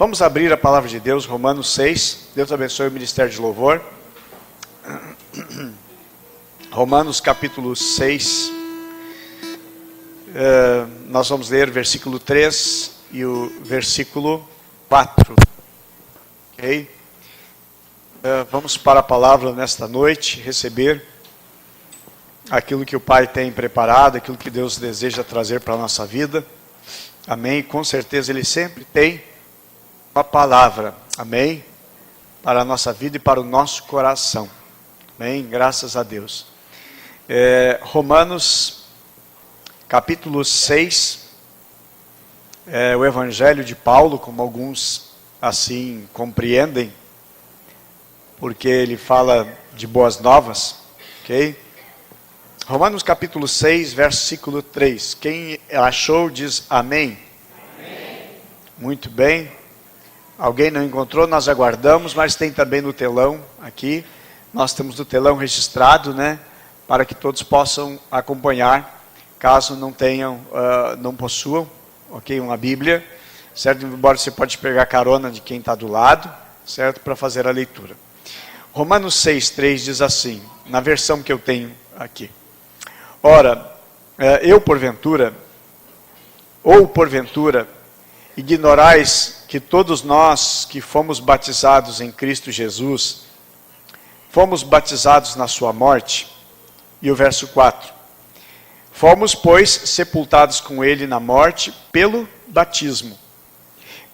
Vamos abrir a palavra de Deus, Romanos 6. Deus abençoe o Ministério de Louvor. Romanos capítulo 6. Nós vamos ler o versículo 3 e o versículo 4. Ok? Vamos para a palavra nesta noite, receber aquilo que o Pai tem preparado, aquilo que Deus deseja trazer para a nossa vida. Amém? Com certeza Ele sempre tem uma palavra, amém? Para a nossa vida e para o nosso coração. Amém? Graças a Deus. Romanos capítulo 6, o Evangelho de Paulo, como alguns assim compreendem, porque ele fala de boas novas, ok? Romanos capítulo 6, versículo 3. Quem achou diz amém. Amém. Muito bem. Alguém não encontrou, nós aguardamos, mas tem também no telão aqui. Nós temos no telão registrado, né? Para que todos possam acompanhar, caso não tenham, não possuam, ok? Uma Bíblia, certo? Embora você pode pegar carona de quem está do lado, certo? Para fazer a leitura. Romanos 6, 3 diz assim, na versão que eu tenho aqui. Ora, porventura, ignorais que todos nós que fomos batizados em Cristo Jesus, fomos batizados na sua morte? E o verso 4. Fomos, pois, sepultados com ele na morte pelo batismo,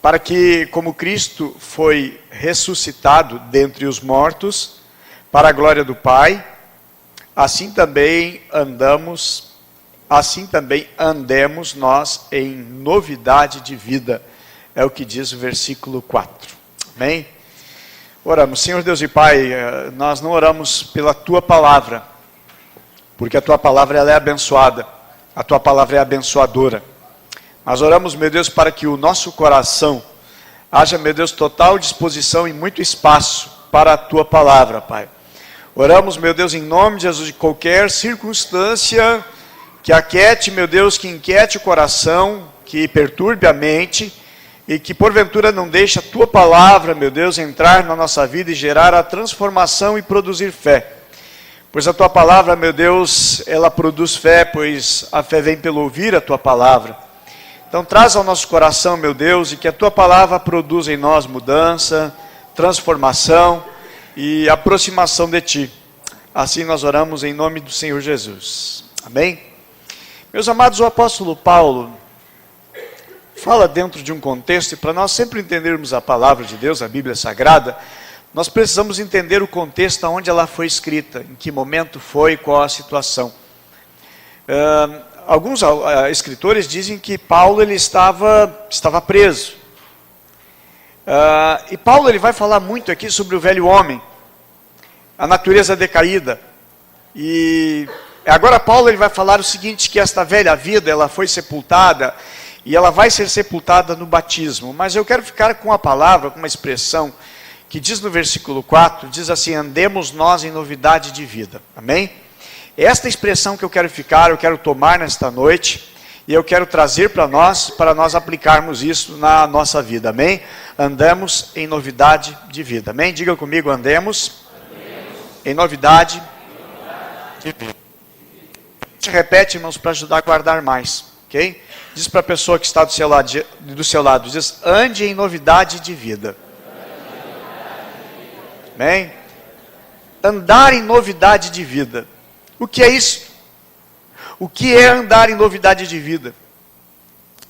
para que, como Cristo foi ressuscitado dentre os mortos, para a glória do Pai, assim também andemos nós em novidade de vida. É o que diz o versículo 4. Amém? Oramos. Senhor Deus e Pai, nós não oramos pela Tua palavra, porque a Tua palavra ela é abençoada, a Tua palavra é abençoadora. Nós oramos, meu Deus, para que o nosso coração haja, meu Deus, total disposição e muito espaço para a Tua palavra, Pai. Oramos, meu Deus, em nome de Jesus, de qualquer circunstância que aquiete, meu Deus, que inquiete o coração, que perturbe a mente, e que porventura não deixe a Tua palavra, meu Deus, entrar na nossa vida e gerar a transformação e produzir fé. Pois a Tua palavra, meu Deus, ela produz fé, pois a fé vem pelo ouvir a Tua palavra. Então traz ao nosso coração, meu Deus, e que a Tua palavra produza em nós mudança, transformação e aproximação de Ti. Assim nós oramos em nome do Senhor Jesus. Amém? Meus amados, o apóstolo Paulo fala dentro de um contexto, e para nós sempre entendermos a palavra de Deus, a Bíblia Sagrada, nós precisamos entender o contexto onde ela foi escrita, em que momento foi, qual a situação. Alguns escritores dizem que Paulo ele estava preso. E Paulo ele vai falar muito aqui sobre o velho homem, a natureza decaída. E agora Paulo ele vai falar o seguinte, que esta velha vida ela foi sepultada, e ela vai ser sepultada no batismo. Mas eu quero ficar com a palavra, com uma expressão, que diz no versículo 4, diz assim, andemos nós em novidade de vida. Amém? Esta expressão que eu quero tomar nesta noite, e eu quero trazer para nós aplicarmos isso na nossa vida. Amém? Andamos em novidade de vida. Amém? Diga comigo, andemos em novidade de vida. A gente repete, irmãos, para ajudar a guardar mais. Ok? Diz para a pessoa que está do seu lado, diz, ande em novidade de vida. Amém? Andar em novidade de vida. O que é isso? O que é andar em novidade de vida?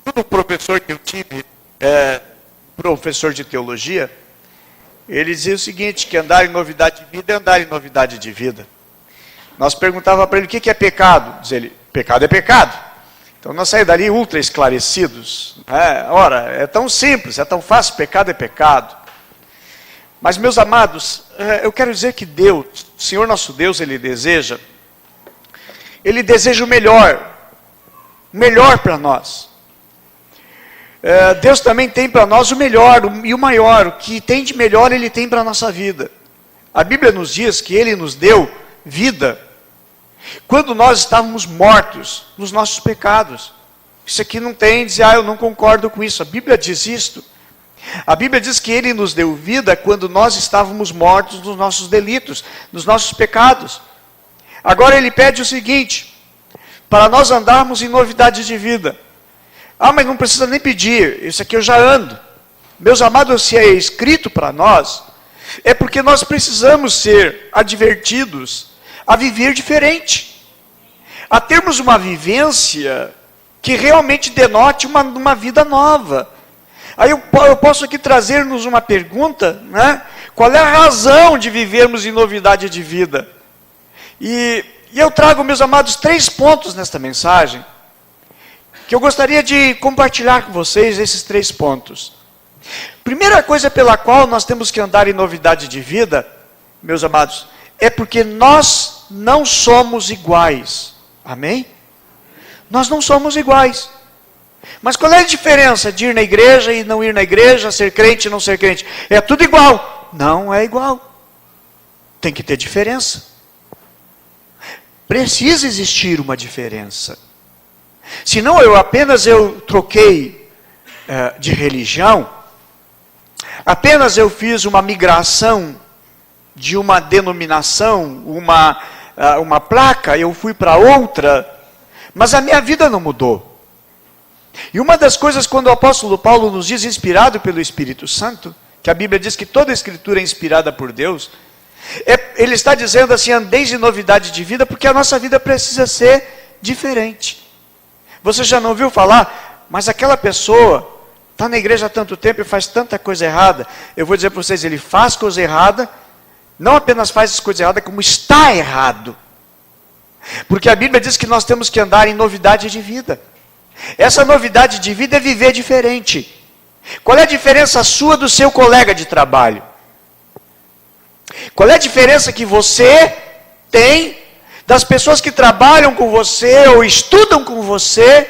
O professor que eu tive, professor de teologia, ele dizia o seguinte, que andar em novidade de vida é andar em novidade de vida. Nós perguntávamos para ele, o que é pecado? Diz ele, pecado é pecado. Então nós saímos dali ultra esclarecidos. Ora, é tão simples, é tão fácil, pecado é pecado. Mas meus amados, eu quero dizer que Deus, o Senhor nosso Deus, Ele deseja o melhor para nós. Deus também tem para nós o melhor e o maior, o que tem de melhor Ele tem para a nossa vida. A Bíblia nos diz que Ele nos deu vida quando nós estávamos mortos nos nossos pecados. Isso aqui não tem dizer, eu não concordo com isso. A Bíblia diz isto. A Bíblia diz que Ele nos deu vida quando nós estávamos mortos nos nossos delitos, nos nossos pecados. Agora Ele pede o seguinte, para nós andarmos em novidade de vida. Ah, mas não precisa nem pedir, isso aqui eu já ando. Meus amados, se é escrito para nós, é porque nós precisamos ser advertidos a viver diferente. A termos uma vivência que realmente denote uma vida nova. Aí eu posso aqui trazer-nos uma pergunta, né? Qual é a razão de vivermos em novidade de vida? E eu trago, meus amados, 3 pontos nesta mensagem, que eu gostaria de compartilhar com vocês esses 3 pontos. Primeira coisa pela qual nós temos que andar em novidade de vida, meus amados, é porque nós não somos iguais. Amém? Nós não somos iguais. Mas qual é a diferença de ir na igreja e não ir na igreja, ser crente e não ser crente? É tudo igual. Não é igual. Tem que ter diferença. Precisa existir uma diferença. Senão eu troquei de religião, apenas eu fiz uma migração de uma denominação, uma placa, eu fui para outra, mas a minha vida não mudou. E uma das coisas, quando o apóstolo Paulo nos diz, inspirado pelo Espírito Santo, que a Bíblia diz que toda a Escritura é inspirada por Deus, ele está dizendo assim, andeis em novidade de vida, porque a nossa vida precisa ser diferente. Você já não ouviu falar, mas aquela pessoa está na igreja há tanto tempo e faz tanta coisa errada. Eu vou dizer para vocês, ele faz coisa errada, não apenas faz coisa errada, como está errado. Porque a Bíblia diz que nós temos que andar em novidade de vida. Essa novidade de vida é viver diferente. Qual é a diferença sua do seu colega de trabalho? Qual é a diferença que você tem das pessoas que trabalham com você ou estudam com você?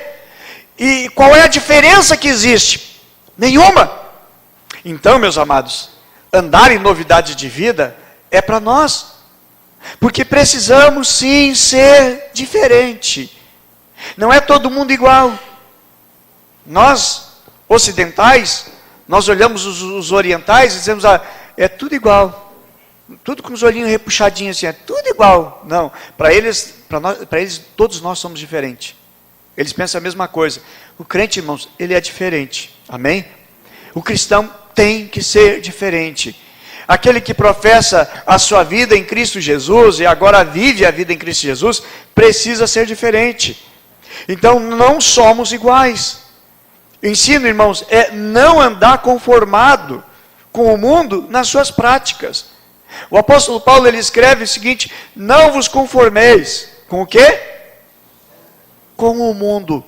E qual é a diferença que existe? Nenhuma. Então, meus amados, andar em novidade de vida é para nós. Porque precisamos sim ser diferente. Não é todo mundo igual. Nós, ocidentais, nós olhamos os orientais e dizemos, é tudo igual. Tudo com os olhinhos repuxadinhos assim, é tudo igual. Não, para eles, todos nós somos diferentes. Eles pensam a mesma coisa. O crente, irmãos, ele é diferente. Amém? O cristão tem que ser diferente. Aquele que professa a sua vida em Cristo Jesus e agora vive a vida em Cristo Jesus, precisa ser diferente. Então, não somos iguais. O ensino, irmãos, é não andar conformado com o mundo nas suas práticas. O apóstolo Paulo, ele escreve o seguinte, não vos conformeis. Com o quê? Com o mundo.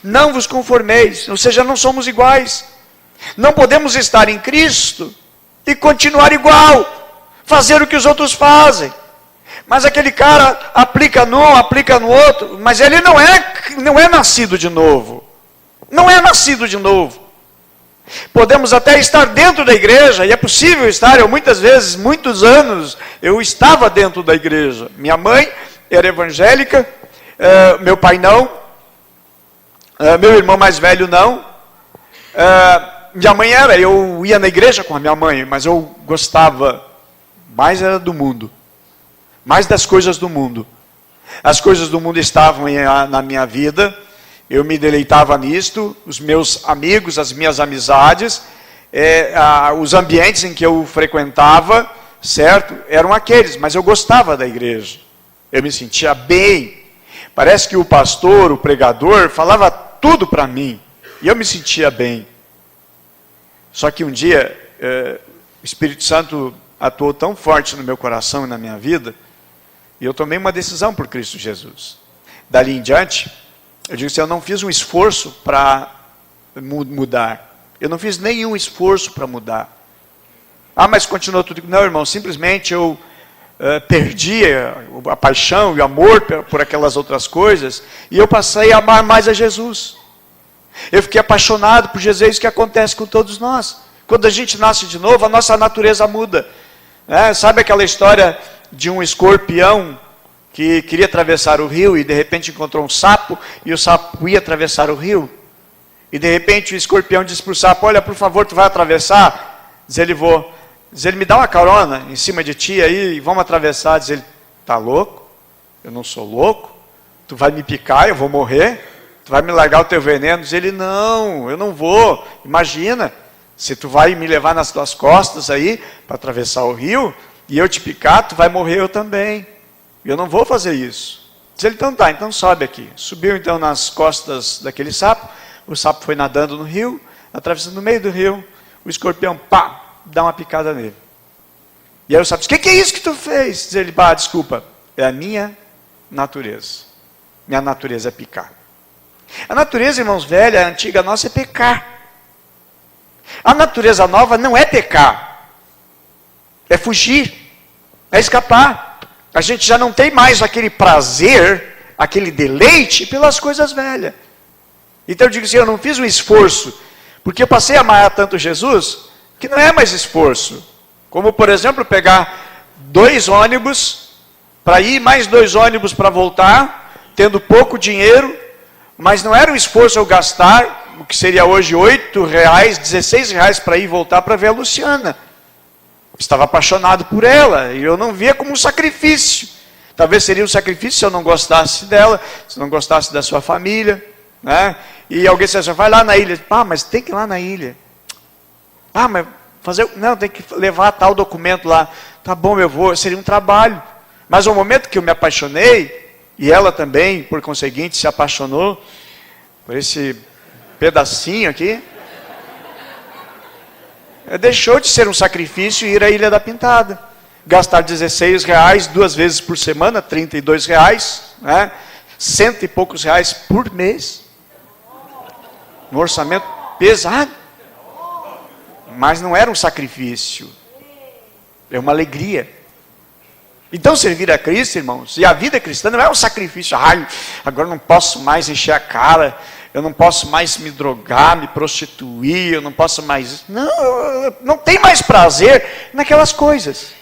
Não vos conformeis, ou seja, não somos iguais. Não podemos estar em Cristo e continuar igual, fazer o que os outros fazem. Mas aquele cara aplica num, aplica no outro, mas ele não é nascido de novo. Não é nascido de novo. Podemos até estar dentro da igreja, e é possível estar, eu muitas vezes, muitos anos, eu estava dentro da igreja. Minha mãe era evangélica, meu pai não, meu irmão mais velho não, minha mãe eu ia na igreja com a minha mãe, mas eu gostava, mais era do mundo, mais das coisas do mundo. As coisas do mundo estavam na minha vida, eu me deleitava nisto, os meus amigos, as minhas amizades, os ambientes em que eu frequentava, certo? Eram aqueles, mas eu gostava da igreja, eu me sentia bem. Parece que o pastor, o pregador, falava tudo para mim, e eu me sentia bem. Só que um dia, o Espírito Santo atuou tão forte no meu coração e na minha vida, e eu tomei uma decisão por Cristo Jesus. Dali em diante, eu digo assim, eu não fiz um esforço para mudar. Eu não fiz nenhum esforço para mudar. Mas continuou tudo. Não, irmão, simplesmente eu perdi a paixão e o amor por aquelas outras coisas, e eu passei a amar mais a Jesus. Eu fiquei apaixonado por Jesus, é isso que acontece com todos nós. Quando a gente nasce de novo, a nossa natureza muda. Sabe aquela história de um escorpião que queria atravessar o rio e de repente encontrou um sapo, e o sapo ia atravessar o rio? E de repente o escorpião diz para o sapo, olha, por favor, tu vai atravessar? Diz ele, vou. Diz ele, me dá uma carona em cima de ti aí, vamos atravessar. Diz ele, tá louco? Eu não sou louco? Tu vai me picar, eu vou morrer? Tu vai me largar o teu veneno? Diz ele, não, eu não vou. Imagina, se tu vai me levar nas tuas costas aí, para atravessar o rio, e eu te picar, tu vai morrer eu também. Eu não vou fazer isso. Diz ele, então tá, então sobe aqui. Subiu então nas costas daquele sapo, o sapo foi nadando no rio, atravessando no meio do rio, o escorpião, pá, dá uma picada nele. E aí o sapo diz, o que é isso que tu fez? Diz ele, desculpa, é a minha natureza. Minha natureza é picar. A natureza, irmãos, velha, a antiga nossa é pecar. A natureza nova não é pecar. É fugir, é escapar. A gente já não tem mais aquele prazer, aquele deleite pelas coisas velhas. Então eu digo assim, eu não fiz um esforço, porque eu passei a amar tanto Jesus, que não é mais esforço. Como, por exemplo, pegar 2 ônibus para ir, mais 2 ônibus para voltar, tendo pouco dinheiro, mas não era um esforço eu gastar, o que seria hoje R$8, R$16 para ir e voltar para ver a Luciana. Estava apaixonado por ela, e eu não via como um sacrifício. Talvez seria um sacrifício se eu não gostasse dela, se não gostasse da sua família, né? E alguém disse assim, vai lá na ilha. Mas tem que ir lá na ilha. Mas fazer... Não, tem que levar tal documento lá. Tá bom, eu vou, seria um trabalho. Mas ao momento que eu me apaixonei, e ela também, por conseguinte, se apaixonou por esse pedacinho aqui, deixou de ser um sacrifício ir à Ilha da Pintada. Gastar R$16 2 vezes por semana, R$32, né? 100 e poucos reais por mês. Um orçamento pesado. Mas não era um sacrifício. É uma alegria. Então servir a Cristo, irmãos, e a vida cristã não é um sacrifício. Agora não posso mais encher a cara, eu não posso mais me drogar, me prostituir, eu não posso mais... Não tem mais prazer naquelas coisas.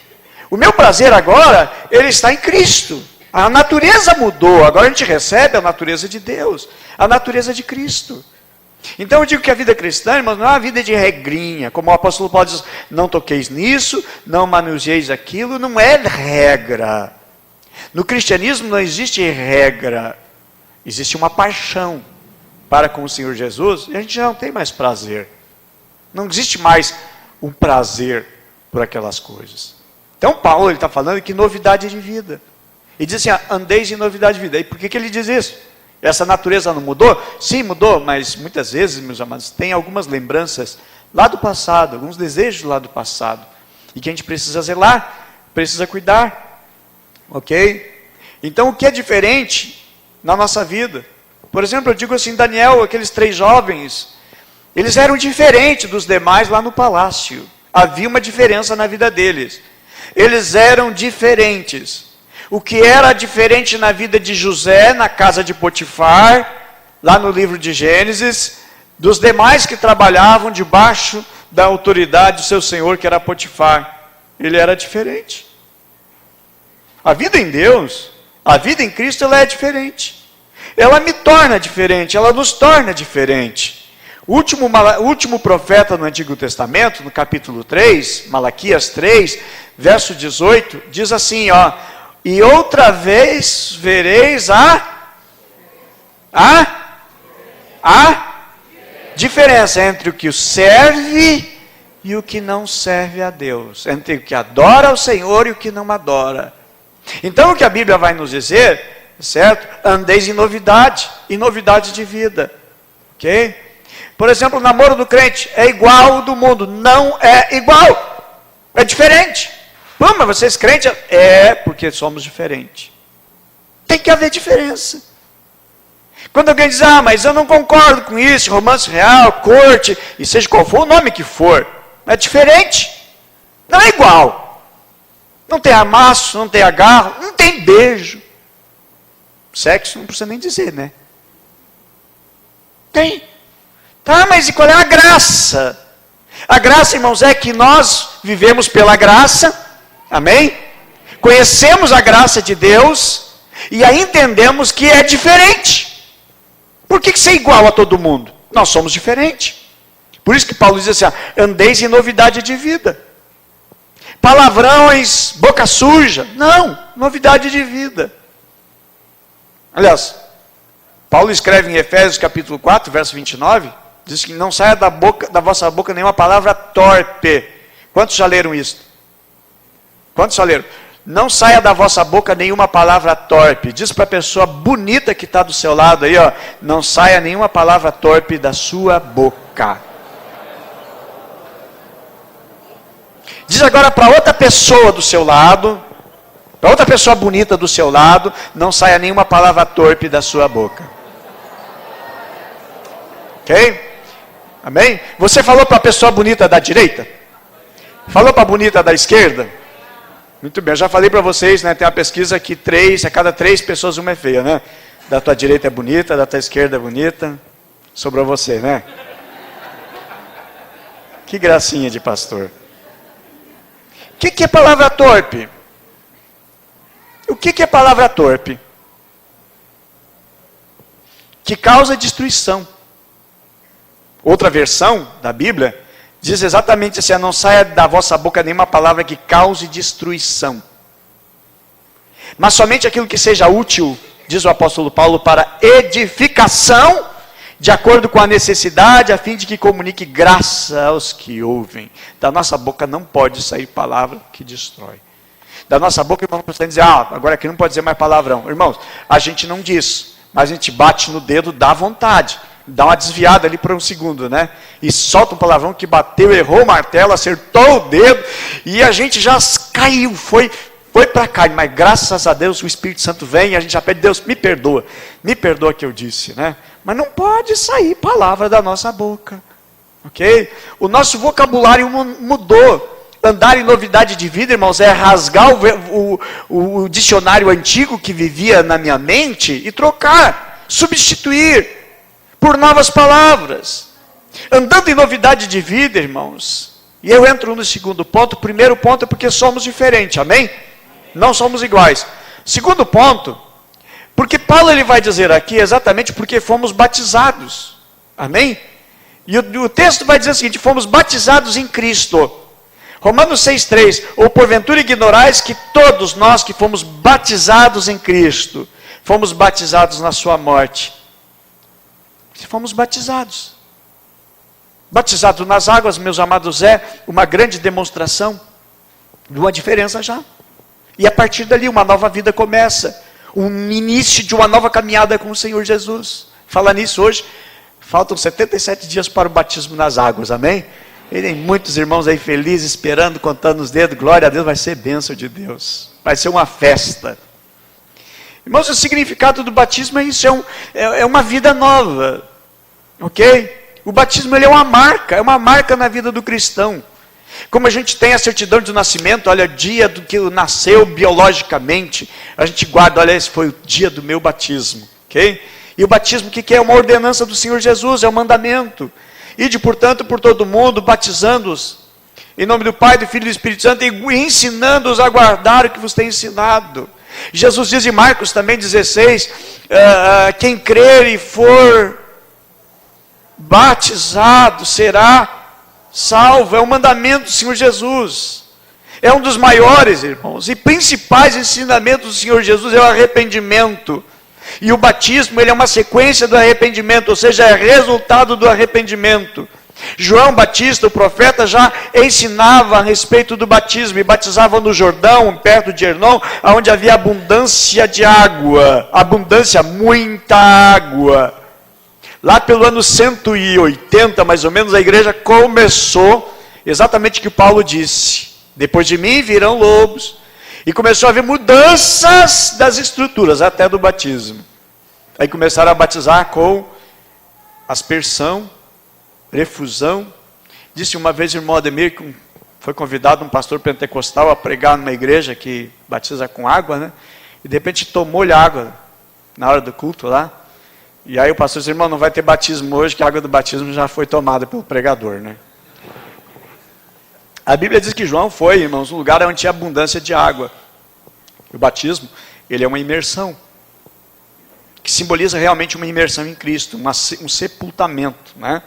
O meu prazer agora, ele está em Cristo. A natureza mudou, agora a gente recebe a natureza de Deus, a natureza de Cristo. Então eu digo que a vida cristã, irmãos, não é uma vida de regrinha, como o apóstolo Paulo diz, não toqueis nisso, não manuseis aquilo, não é regra. No cristianismo não existe regra, existe uma paixão para com o Senhor Jesus, e a gente já não tem mais prazer. Não existe mais um prazer por aquelas coisas. Então Paulo está falando que novidade de vida. Ele diz assim, andeis em novidade de vida. E por que ele diz isso? Essa natureza não mudou? Sim, mudou, mas muitas vezes, meus amados, tem algumas lembranças lá do passado, alguns desejos lá do passado, e que a gente precisa zelar, precisa cuidar, ok? Então, o que é diferente na nossa vida? Por exemplo, eu digo assim, Daniel, aqueles 3 jovens, eles eram diferentes dos demais lá no palácio, havia uma diferença na vida deles, eles eram diferentes. O que era diferente na vida de José, na casa de Potifar, lá no livro de Gênesis, dos demais que trabalhavam debaixo da autoridade do seu senhor, que era Potifar. Ele era diferente. A vida em Deus, a vida em Cristo, ela é diferente. Ela me torna diferente, ela nos torna diferente. O último profeta no Antigo Testamento, no capítulo 3, Malaquias 3, verso 18, diz assim, e outra vez vereis a diferença entre o que serve e o que não serve a Deus. Entre o que adora ao Senhor e o que não adora. Então o que a Bíblia vai nos dizer, certo? Andeis em novidade de vida. Ok? Por exemplo, o namoro do crente é igual ao do mundo. Não é igual. É diferente. Mas vocês crentes? É, porque somos diferentes. Tem que haver diferença. Quando alguém diz, mas eu não concordo com isso, romance real, corte, e seja qual for o nome que for, é diferente. Não é igual. Não tem amasso, não tem agarro, não tem beijo. Sexo não precisa nem dizer, né? Tem. Tá, mas e qual é a graça? A graça, irmãos, é que nós vivemos pela graça. Amém? Conhecemos a graça de Deus e aí entendemos que é diferente. Por que ser igual a todo mundo? Nós somos diferentes. Por isso que Paulo diz assim, andeis em novidade de vida. Palavrões, boca suja. Não, novidade de vida. Aliás, Paulo escreve em Efésios capítulo 4, verso 29, diz que não saia da vossa boca nenhuma palavra torpe. Quantos já leram isso? Quantos já leram? Não saia da vossa boca nenhuma palavra torpe. Diz para a pessoa bonita que está do seu lado aí, ó, não saia nenhuma palavra torpe da sua boca. Diz agora para outra pessoa do seu lado, para outra pessoa bonita do seu lado, não saia nenhuma palavra torpe da sua boca. Ok? Amém? Você falou para a pessoa bonita da direita? Falou para a bonita da esquerda? Muito bem, eu já falei para vocês, né, tem uma pesquisa que a cada 3 pessoas uma é feia, né? Da tua direita é bonita, da tua esquerda é bonita. Sobrou você, né? Que gracinha de pastor. O que é palavra torpe? O que é palavra torpe? Que causa destruição. Outra versão da Bíblia diz exatamente assim, não saia da vossa boca nenhuma palavra que cause destruição. Mas somente aquilo que seja útil, diz o apóstolo Paulo, para edificação, de acordo com a necessidade, a fim de que comunique graça aos que ouvem. Da nossa boca não pode sair palavra que destrói. Da nossa boca, irmãos, podem dizer, agora aqui não pode dizer mais palavrão. Irmãos, a gente não diz, mas a gente bate no dedo, dá vontade. Dá uma desviada ali por um segundo, né? E solta um palavrão que bateu, errou o martelo, acertou o dedo, e a gente já caiu, foi para cá. Mas graças a Deus o Espírito Santo vem e a gente já pede, Deus, me perdoa que eu disse, né? Mas não pode sair palavra da nossa boca, ok? O nosso vocabulário mudou. Andar em novidade de vida, irmãos, é rasgar o dicionário antigo que vivia na minha mente e trocar, substituir por novas palavras. Andando em novidade de vida, irmãos, e eu entro no segundo ponto. O primeiro ponto é porque somos diferentes, amém? Não somos iguais. Segundo ponto, porque Paulo ele vai dizer aqui exatamente porque fomos batizados, amém? E o texto vai dizer o seguinte, fomos batizados em Cristo. Romanos 6,3, ou porventura ignorais que todos nós que fomos batizados em Cristo, fomos batizados na sua morte. Fomos batizados. Batizado nas águas, meus amados, é uma grande demonstração de uma diferença já. E a partir dali uma nova vida começa. Um início de uma nova caminhada com o Senhor Jesus. Falar nisso hoje, faltam 77 dias para o batismo nas águas, amém? E tem muitos irmãos aí felizes, esperando, contando os dedos. Glória a Deus, vai ser bênção de Deus. Vai ser uma festa. Irmãos, o significado do batismo é isso, é uma vida nova, ok? O batismo ele é uma marca na vida do cristão. Como a gente tem a certidão de nascimento, olha, dia do que nasceu biologicamente, a gente guarda, olha, esse foi o dia do meu batismo, ok? E o batismo, o que é? Uma ordenança do Senhor Jesus, é um mandamento. Ide, portanto, por todo mundo, batizando-os, em nome do Pai, do Filho e do Espírito Santo, e ensinando-os a guardar o que vos tem ensinado. Jesus diz em Marcos também 16, quem crer e for batizado será salvo. É um mandamento do Senhor Jesus. É um dos maiores, irmãos, e principais ensinamentos do Senhor Jesus é o arrependimento. E o batismo, ele é uma sequência do arrependimento, ou seja, é resultado do arrependimento. João Batista, o profeta, já ensinava a respeito do batismo, e batizava no Jordão, perto de Hernon, onde havia abundância de água, muita água. Lá pelo ano 180, mais ou menos, a igreja começou, exatamente o que Paulo disse, depois de mim virão lobos, e começou a haver mudanças das estruturas, até do batismo. Aí começaram a batizar com aspersão, refusão. Disse uma vez o irmão Ademir, que foi convidado um pastor pentecostal a pregar numa igreja que batiza com água, né? E de repente tomou-lhe água na hora do culto lá. E aí o pastor disse, irmão, não vai ter batismo hoje, que a água do batismo já foi tomada pelo pregador, né? A Bíblia diz que João foi, irmãos, um lugar onde tinha abundância de água. O batismo, ele é uma imersão. que simboliza realmente uma imersão em Cristo, um sepultamento, né?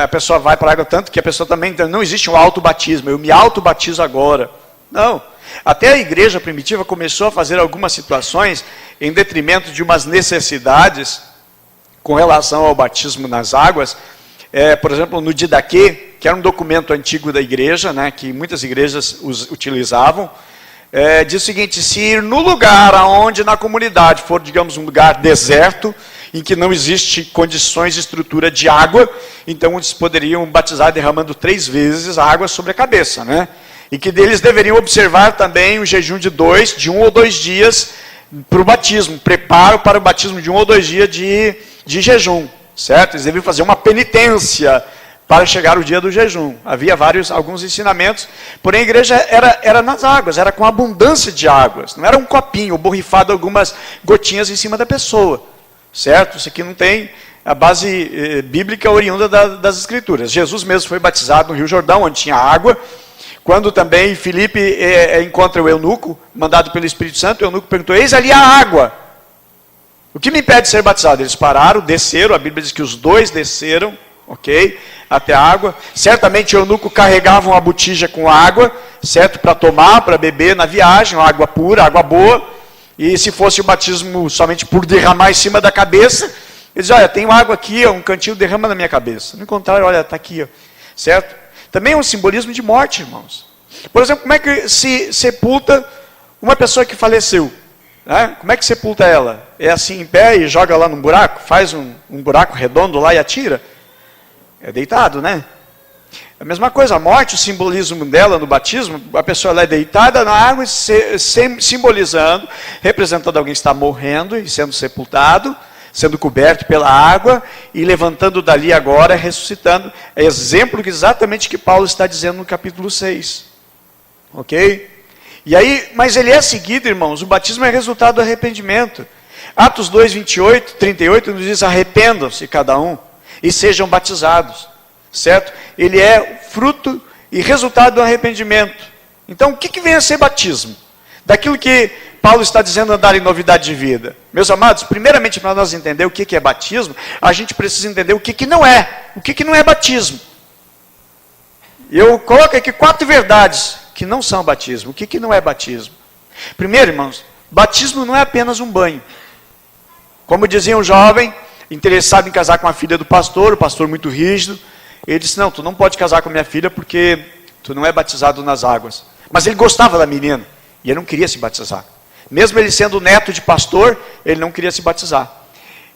A pessoa vai para a água, tanto que a pessoa também, não existe um autobatismo, eu me autobatizo agora. Não. Até a igreja primitiva começou a fazer algumas situações em detrimento de umas necessidades com relação ao batismo nas águas. Por exemplo, no Didaquê, que era um documento antigo da igreja, né, que muitas igrejas utilizavam, diz o seguinte: se ir no lugar onde na comunidade for, digamos, um lugar deserto, em que não existe condições de estrutura de água, então eles poderiam batizar derramando 3 vezes a água sobre a cabeça, né? E que deles deveriam observar também o jejum de 1 ou 2 dias para o batismo, preparo para o batismo de 1 ou 2 dias de jejum, certo? Eles deveriam fazer uma penitência para chegar o dia do jejum. Havia alguns ensinamentos, porém a igreja era nas águas, era com abundância de águas, não era um copinho, borrifado algumas gotinhas em cima da pessoa, certo? Isso aqui não tem a base bíblica oriunda das Escrituras. Jesus mesmo foi batizado no Rio Jordão, onde tinha água. Quando também Filipe encontra o eunuco, mandado pelo Espírito Santo, o eunuco perguntou: eis ali a água, o que me impede de ser batizado? Eles pararam, desceram, a Bíblia diz que os 2 desceram, ok, até a água. Certamente o eunuco carregava uma botija com água, certo, para tomar, para beber na viagem, água pura, água boa. E se fosse o batismo somente por derramar em cima da cabeça, eles diziam: olha, tem água aqui, um cantinho, derrama na minha cabeça. No contrário, olha, está aqui, certo? Também é um simbolismo de morte, irmãos. Por exemplo, como é que se sepulta uma pessoa que faleceu? Né? Como é que sepulta ela? É assim em pé e joga lá num buraco? Faz um buraco redondo lá e atira? É deitado, né? A mesma coisa, a morte, o simbolismo dela no batismo, a pessoa ela é deitada na água, simbolizando, representando alguém que está morrendo e sendo sepultado, sendo coberto pela água e levantando dali agora, ressuscitando. É exemplo exatamente que Paulo está dizendo no capítulo 6. Ok? E aí, mas ele é seguido, irmãos, o batismo é resultado do arrependimento. Atos 2, 28, 38 nos diz: arrependam-se cada um e sejam batizados. Certo? Ele é fruto e resultado do arrependimento. Então, o que vem a ser batismo? Daquilo que Paulo está dizendo, andar em novidade de vida. Meus amados, primeiramente, para nós entender o que é batismo, a gente precisa entender o que não é. O que não é batismo? Eu coloco aqui 4 verdades que não são batismo. O que não é batismo? Primeiro, irmãos, batismo não é apenas um banho. Como dizia um jovem interessado em casar com a filha do pastor, o pastor muito rígido, ele disse: não, tu não pode casar com minha filha porque tu não é batizado nas águas. Mas ele gostava da menina e ele não queria se batizar. Mesmo ele sendo neto de pastor, ele não queria se batizar.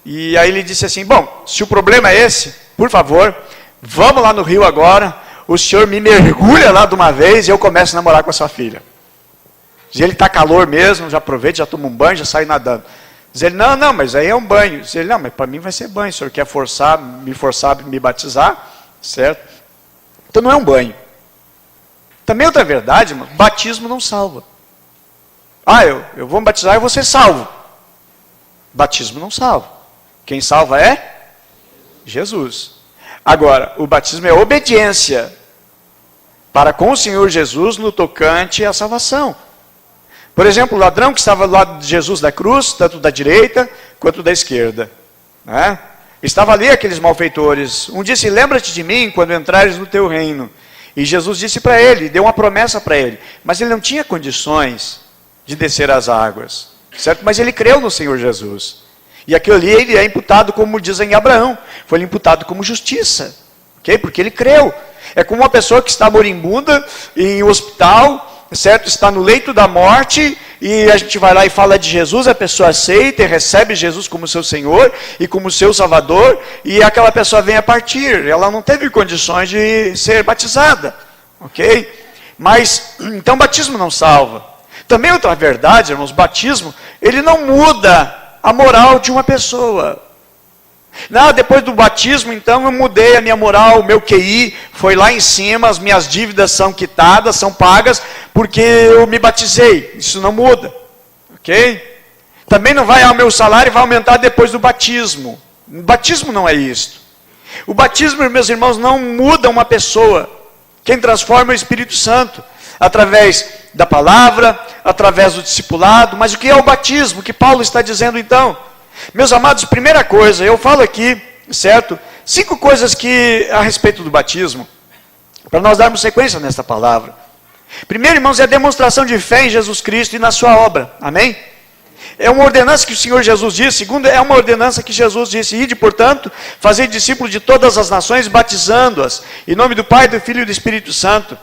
E aí ele disse assim: bom, se o problema é esse, por favor, vamos lá no rio agora, o senhor me mergulha lá de uma vez e eu começo a namorar com a sua filha. Diz ele: está calor mesmo, já aproveita, já toma um banho, já sai nadando. Diz ele: não, mas aí é um banho. Diz ele: não, mas para mim vai ser banho, o senhor quer me forçar a me batizar? Certo? Então não é um banho. Também outra verdade, irmão, batismo não salva. Eu vou me batizar e vou ser salvo. Batismo não salva. Quem salva é Jesus. Agora, o batismo é obediência para com o Senhor Jesus no tocante à salvação. Por exemplo, o ladrão que estava do lado de Jesus da cruz, tanto da direita quanto da esquerda, né? Estava ali aqueles malfeitores. Um disse: lembra-te de mim quando entrares no teu reino. E Jesus disse para ele, deu uma promessa para ele. Mas ele não tinha condições de descer as águas, certo? Mas ele creu no Senhor Jesus. E aquilo ali ele é imputado, como dizem em Abraão, foi imputado como justiça. Ok? Porque ele creu. É como uma pessoa que está moribunda em um hospital, certo? Está no leito da morte, e a gente vai lá e fala de Jesus, a pessoa aceita e recebe Jesus como seu Senhor e como seu Salvador, e aquela pessoa vem a partir, ela não teve condições de ser batizada, ok? Mas, então batismo não salva. Também outra verdade, irmãos, batismo, ele não muda a moral de uma pessoa. Não, depois do batismo, então, eu mudei a minha moral, o meu QI foi lá em cima, as minhas dívidas são quitadas, são pagas, porque eu me batizei. Isso não muda, ok? Também não vai, o meu salário vai aumentar depois do batismo. O batismo não é isto. O batismo, meus irmãos, não muda uma pessoa. Quem transforma é o Espírito Santo, através da palavra, através do discipulado. Mas o que é o batismo? O que Paulo está dizendo então? Meus amados, primeira coisa, eu falo aqui, certo? 5 coisas que a respeito do batismo, para nós darmos sequência nesta palavra. Primeiro, irmãos, é a demonstração de fé em Jesus Cristo e na sua obra. Amém? É uma ordenança que o Senhor Jesus disse. Segundo, é uma ordenança que Jesus disse: ide, portanto, fazei discípulos de todas as nações, batizando-as em nome do Pai, do Filho e do Espírito Santo.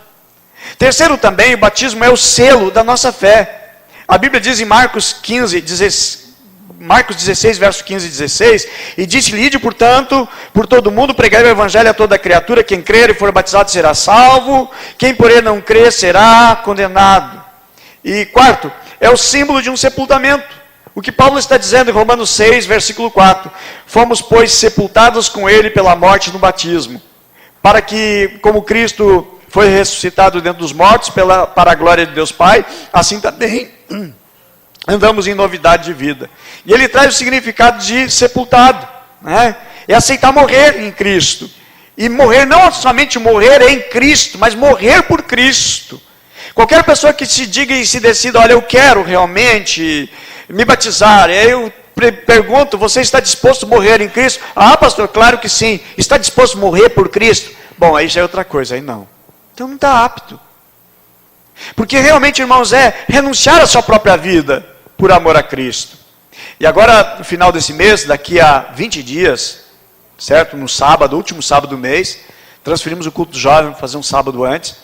Terceiro também, o batismo é o selo da nossa fé. A Bíblia diz em Marcos 16, verso 15 e 16, e disse-lhe: ide, portanto, por todo mundo, pregai o evangelho a toda criatura, quem crer e for batizado será salvo, quem porém não crer será condenado. E quarto, é o símbolo de um sepultamento. O que Paulo está dizendo em Romanos 6, versículo 4, fomos, pois, sepultados com ele pela morte no batismo, para que, como Cristo foi ressuscitado dentre os mortos para a glória de Deus Pai, assim também andamos em novidade de vida. E ele traz o significado de sepultado, né? É aceitar morrer em Cristo. E morrer, não somente morrer em Cristo, mas morrer por Cristo. Qualquer pessoa que se diga e se decida: olha, eu quero realmente me batizar, aí eu pergunto: você está disposto a morrer em Cristo? Ah, pastor, claro que sim. Está disposto a morrer por Cristo? Bom, aí já é outra coisa, aí não. Então não está apto. Porque realmente, irmãos, é renunciar à sua própria vida por amor a Cristo. E agora, no final desse mês, daqui a 20 dias, certo? No sábado, último sábado do mês, transferimos o culto do jovem para fazer um sábado antes.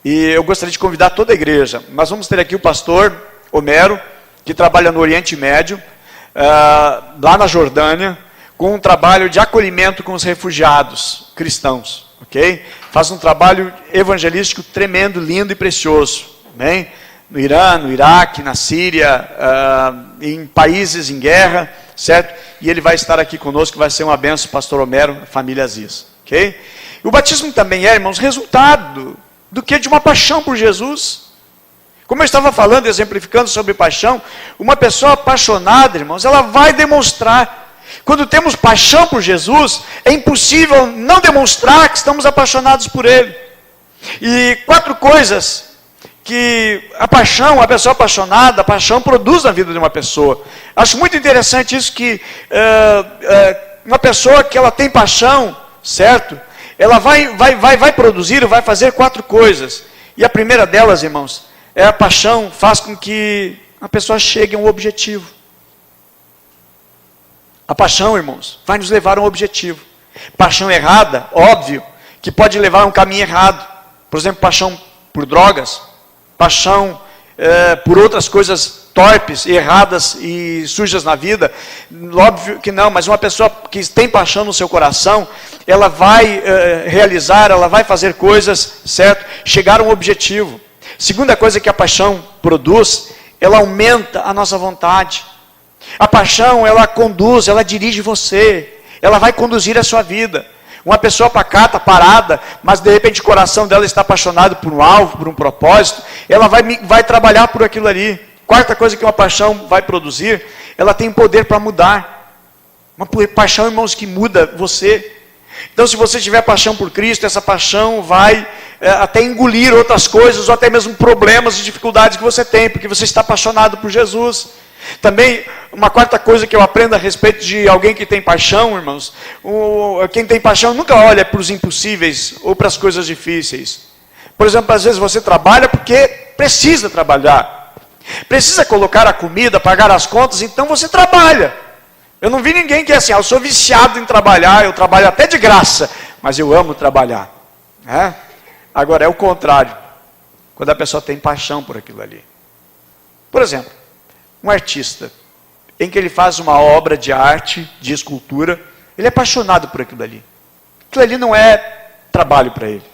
E eu gostaria de convidar toda a igreja. Nós vamos ter aqui o pastor Homero, que trabalha no Oriente Médio, lá na Jordânia, com um trabalho de acolhimento com os refugiados cristãos, ok? Faz um trabalho evangelístico tremendo, lindo e precioso, amém? No Irã, no Iraque, na Síria, em países em guerra, certo? E ele vai estar aqui conosco, vai ser uma benção, pastor Homero, família Aziz, ok? O batismo também é, irmãos, resultado do que? De uma paixão por Jesus. Como eu estava falando, exemplificando sobre paixão, uma pessoa apaixonada, irmãos, ela vai demonstrar. Quando temos paixão por Jesus, é impossível não demonstrar que estamos apaixonados por Ele. E 4 coisas que a paixão, a pessoa apaixonada, a paixão produz na vida de uma pessoa. Acho muito interessante isso, que uma pessoa que ela tem paixão, certo? Ela vai produzir, vai fazer 4 coisas. E a primeira delas, irmãos, a paixão faz com que a pessoa chegue a um objetivo. A paixão, irmãos, vai nos levar a um objetivo. Paixão errada, óbvio, que pode levar a um caminho errado. Por exemplo, paixão por drogas, paixão por outras coisas torpes, erradas e sujas na vida. Óbvio que não, mas uma pessoa que tem paixão no seu coração, ela vai realizar, ela vai fazer coisas, certo? Chegar a um objetivo. Segunda coisa que a paixão produz, ela aumenta a nossa vontade. A paixão, ela conduz, ela dirige você, ela vai conduzir a sua vida. Uma pessoa pacata, parada, mas de repente o coração dela está apaixonado por um alvo, por um propósito, ela vai trabalhar por aquilo ali. Quarta coisa que uma paixão vai produzir, ela tem poder para mudar. Uma paixão, irmãos, que muda você. Então, se você tiver paixão por Cristo, essa paixão vai até engolir outras coisas, ou até mesmo problemas e dificuldades que você tem, porque você está apaixonado por Jesus. Também, uma quarta coisa que eu aprendo a respeito de alguém que tem paixão, irmãos, quem tem paixão nunca olha para os impossíveis ou para as coisas difíceis. Por exemplo, às vezes você trabalha porque precisa trabalhar. Precisa colocar a comida, pagar as contas, então você trabalha. Eu não vi ninguém que é assim: eu sou viciado em trabalhar, eu trabalho até de graça, mas eu amo trabalhar. Agora, é o contrário, quando a pessoa tem paixão por aquilo ali. Por exemplo, um artista, em que ele faz uma obra de arte, de escultura, ele é apaixonado por aquilo ali. Aquilo ali não é trabalho para ele.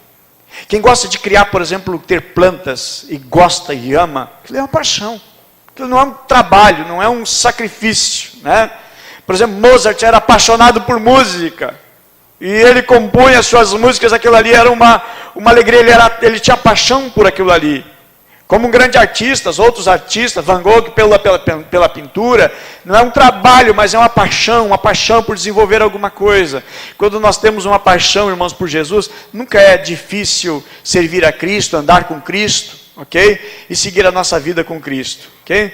Quem gosta de criar, por exemplo, ter plantas, e gosta e ama, aquilo é uma paixão. Aquilo não é um trabalho, não é um sacrifício, né? Por exemplo, Mozart era apaixonado por música, e ele compunha as suas músicas, aquilo ali era uma alegria, ele tinha paixão por aquilo ali. Como um grande artista, outros artistas, Van Gogh pela pintura, não é um trabalho, mas é uma paixão por desenvolver alguma coisa. Quando nós temos uma paixão, irmãos, por Jesus, nunca é difícil servir a Cristo, andar com Cristo, ok? E seguir a nossa vida com Cristo, ok?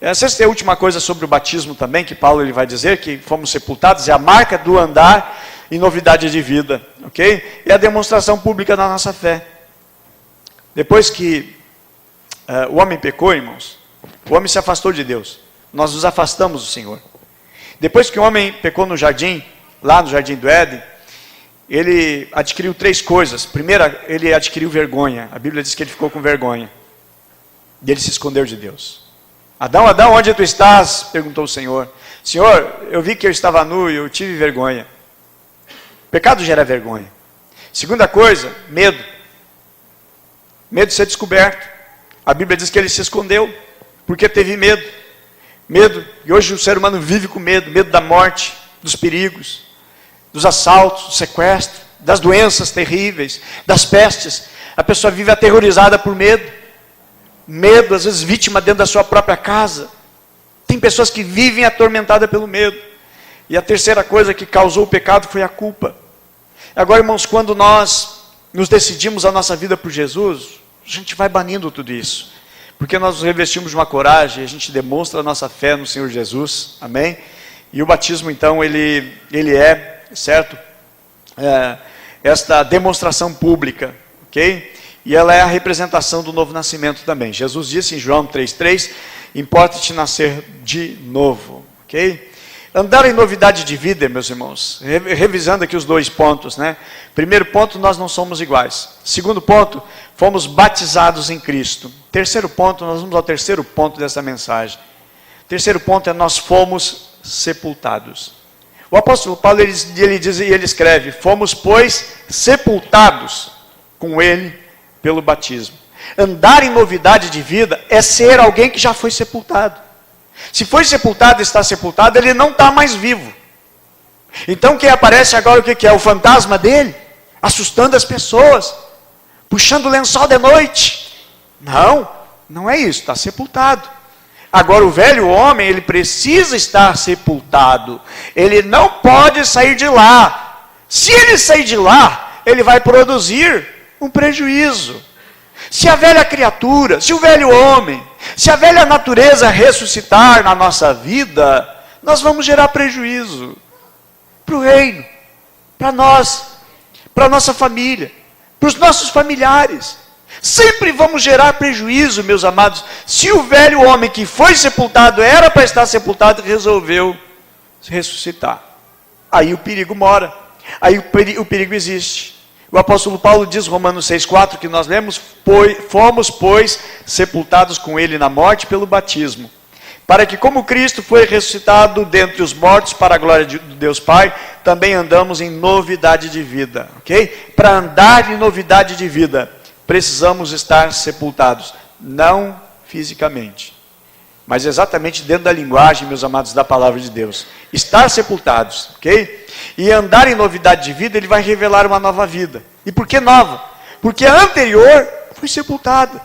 Essa é a última coisa sobre o batismo também, que Paulo ele vai dizer, que fomos sepultados, é a marca do andar em novidade de vida, ok? É a demonstração pública da nossa fé. Depois que o homem pecou, irmãos, o homem se afastou de Deus, nós nos afastamos do Senhor. Depois que o homem pecou no jardim, lá no jardim do Éden, ele adquiriu 3 coisas. Primeira, ele adquiriu vergonha. A Bíblia diz que ele ficou com vergonha. E ele se escondeu de Deus. Adão, Adão, onde tu estás? Perguntou o Senhor. Senhor, eu vi que eu estava nu e eu tive vergonha. Pecado gera vergonha. Segunda coisa, medo. Medo de ser descoberto. A Bíblia diz que ele se escondeu, porque teve medo. Medo, e hoje o ser humano vive com medo. Medo da morte, dos perigos, dos assaltos, do sequestro, das doenças terríveis, das pestes. A pessoa vive aterrorizada por medo. Medo, às vezes vítima dentro da sua própria casa. Tem pessoas que vivem atormentadas pelo medo. E a terceira coisa que causou o pecado foi a culpa. Agora, irmãos, quando nós nos decidimos a nossa vida por Jesus, a gente vai banindo tudo isso. Porque nós nos revestimos de uma coragem, a gente demonstra a nossa fé no Senhor Jesus. Amém? E o batismo, então, ele é, certo? Esta demonstração pública, ok? E ela é a representação do novo nascimento também. Jesus disse em João 3,3, importa-te nascer de novo, ok? Andar em novidade de vida, meus irmãos, revisando aqui os 2 pontos, né? Primeiro ponto, nós não somos iguais. Segundo ponto, fomos batizados em Cristo. Terceiro ponto, nós vamos ao terceiro ponto dessa mensagem. Terceiro ponto é nós fomos sepultados. O apóstolo Paulo, ele diz e ele escreve, fomos, pois, sepultados com ele pelo batismo. Andar em novidade de vida é ser alguém que já foi sepultado. Se foi sepultado e está sepultado, ele não está mais vivo. Então quem aparece agora o que é? O fantasma dele? Assustando as pessoas, puxando o lençol de noite. Não é isso, está sepultado. Agora o velho homem, ele precisa estar sepultado. Ele não pode sair de lá. Se ele sair de lá, ele vai produzir um prejuízo. Se a velha criatura, se o velho homem, se a velha natureza ressuscitar na nossa vida, nós vamos gerar prejuízo para o reino, para nós, para a nossa família, para os nossos familiares. Sempre vamos gerar prejuízo, meus amados, se o velho homem que foi sepultado, era para estar sepultado, resolveu ressuscitar. Aí o perigo mora, aí o perigo existe. O apóstolo Paulo diz, Romanos 6,4, que nós lemos, fomos, pois, sepultados com ele na morte pelo batismo, para que como Cristo foi ressuscitado dentre os mortos para a glória de Deus Pai, também andamos em novidade de vida, ok? Para andar em novidade de vida, precisamos estar sepultados, não fisicamente, mas exatamente dentro da linguagem, meus amados, da palavra de Deus. Estar sepultados, ok? E andar em novidade de vida, ele vai revelar uma nova vida. E por que nova? Porque a anterior foi sepultada.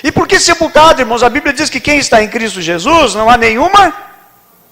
E por que sepultada, irmãos? A Bíblia diz que quem está em Cristo Jesus não há nenhuma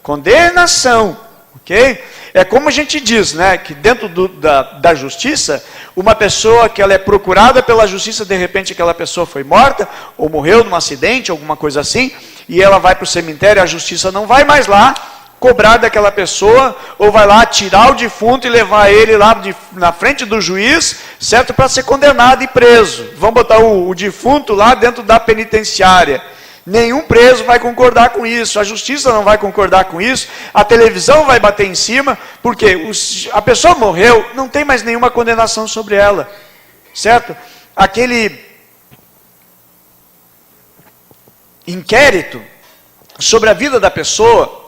condenação, ok? É como a gente diz, né? Que dentro da justiça, uma pessoa que ela é procurada pela justiça, de repente aquela pessoa foi morta, ou morreu num acidente, alguma coisa assim, e ela vai para o cemitério, a justiça não vai mais lá cobrar daquela pessoa, ou vai lá tirar o defunto e levar ele lá na frente do juiz, certo? Para ser condenado e preso. Vão botar o defunto lá dentro da penitenciária. Nenhum preso vai concordar com isso, a justiça não vai concordar com isso, a televisão vai bater em cima, porque a pessoa morreu, não tem mais nenhuma condenação sobre ela, certo? Aquele inquérito sobre a vida da pessoa,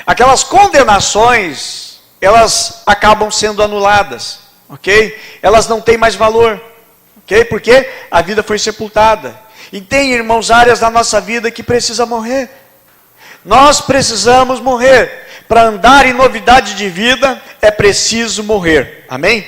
aquelas condenações, elas acabam sendo anuladas, ok? Elas não têm mais valor, ok? Porque a vida foi sepultada. E tem, irmãos, áreas da nossa vida que precisa morrer. Nós precisamos morrer. Para andar em novidade de vida, é preciso morrer. Amém?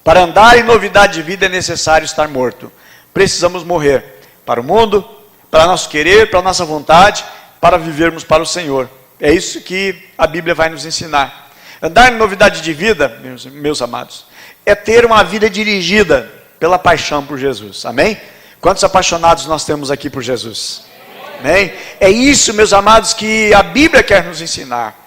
Para andar em novidade de vida, é necessário estar morto. Precisamos morrer. Para o mundo, para nosso querer, para a nossa vontade, para vivermos para o Senhor. É isso que a Bíblia vai nos ensinar. Andar em novidade de vida, meus amados, é ter uma vida dirigida pela paixão por Jesus. Amém? Quantos apaixonados nós temos aqui por Jesus? Amém? É isso, meus amados, que a Bíblia quer nos ensinar.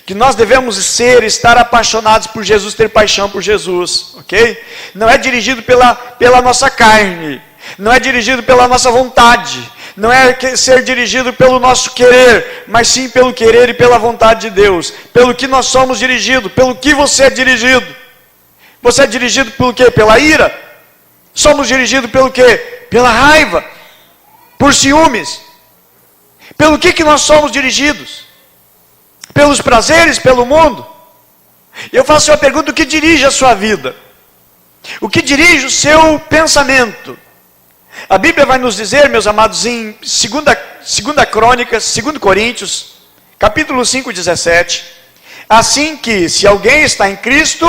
Que nós devemos estar apaixonados por Jesus, ter paixão por Jesus, ok? Não é dirigido pela nossa carne, não é dirigido pela nossa vontade, não é ser dirigido pelo nosso querer, mas sim pelo querer e pela vontade de Deus, pelo que nós somos dirigidos, pelo que você é dirigido. Você é dirigido pelo quê? Pela ira? Somos dirigidos pelo quê? Pela raiva, por ciúmes. Pelo que nós somos dirigidos? Pelos prazeres, pelo mundo? Eu faço uma pergunta: o que dirige a sua vida? O que dirige o seu pensamento? A Bíblia vai nos dizer, meus amados, em 2 Crônicas, 2 Coríntios, capítulo 5, 17, assim que, se alguém está em Cristo,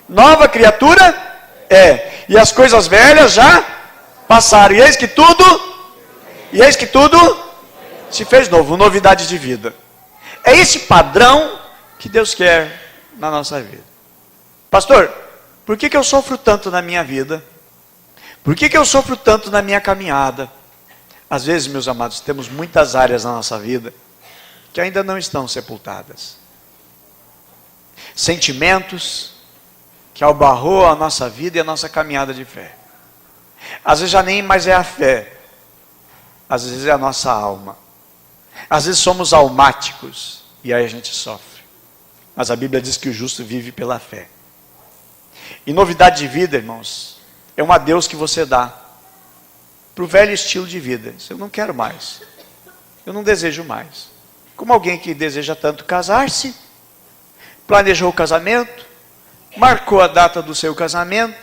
nova criatura é, e as coisas velhas já passaram, e eis que tudo se fez novo, novidade de vida. É esse padrão que Deus quer na nossa vida. Pastor, por que eu sofro tanto na minha vida? Por que eu sofro tanto na minha caminhada? Às vezes, meus amados, temos muitas áreas na nossa vida que ainda não estão sepultadas. Sentimentos que abarrou a nossa vida e a nossa caminhada de fé. Às vezes já nem mais é a fé, às vezes é a nossa alma. Às vezes somos almáticos e aí a gente sofre. Mas a Bíblia diz que o justo vive pela fé. E novidade de vida, irmãos, é um adeus que você dá para o velho estilo de vida. Eu não quero mais, eu não desejo mais. Como alguém que deseja tanto casar-se, planejou o casamento, marcou a data do seu casamento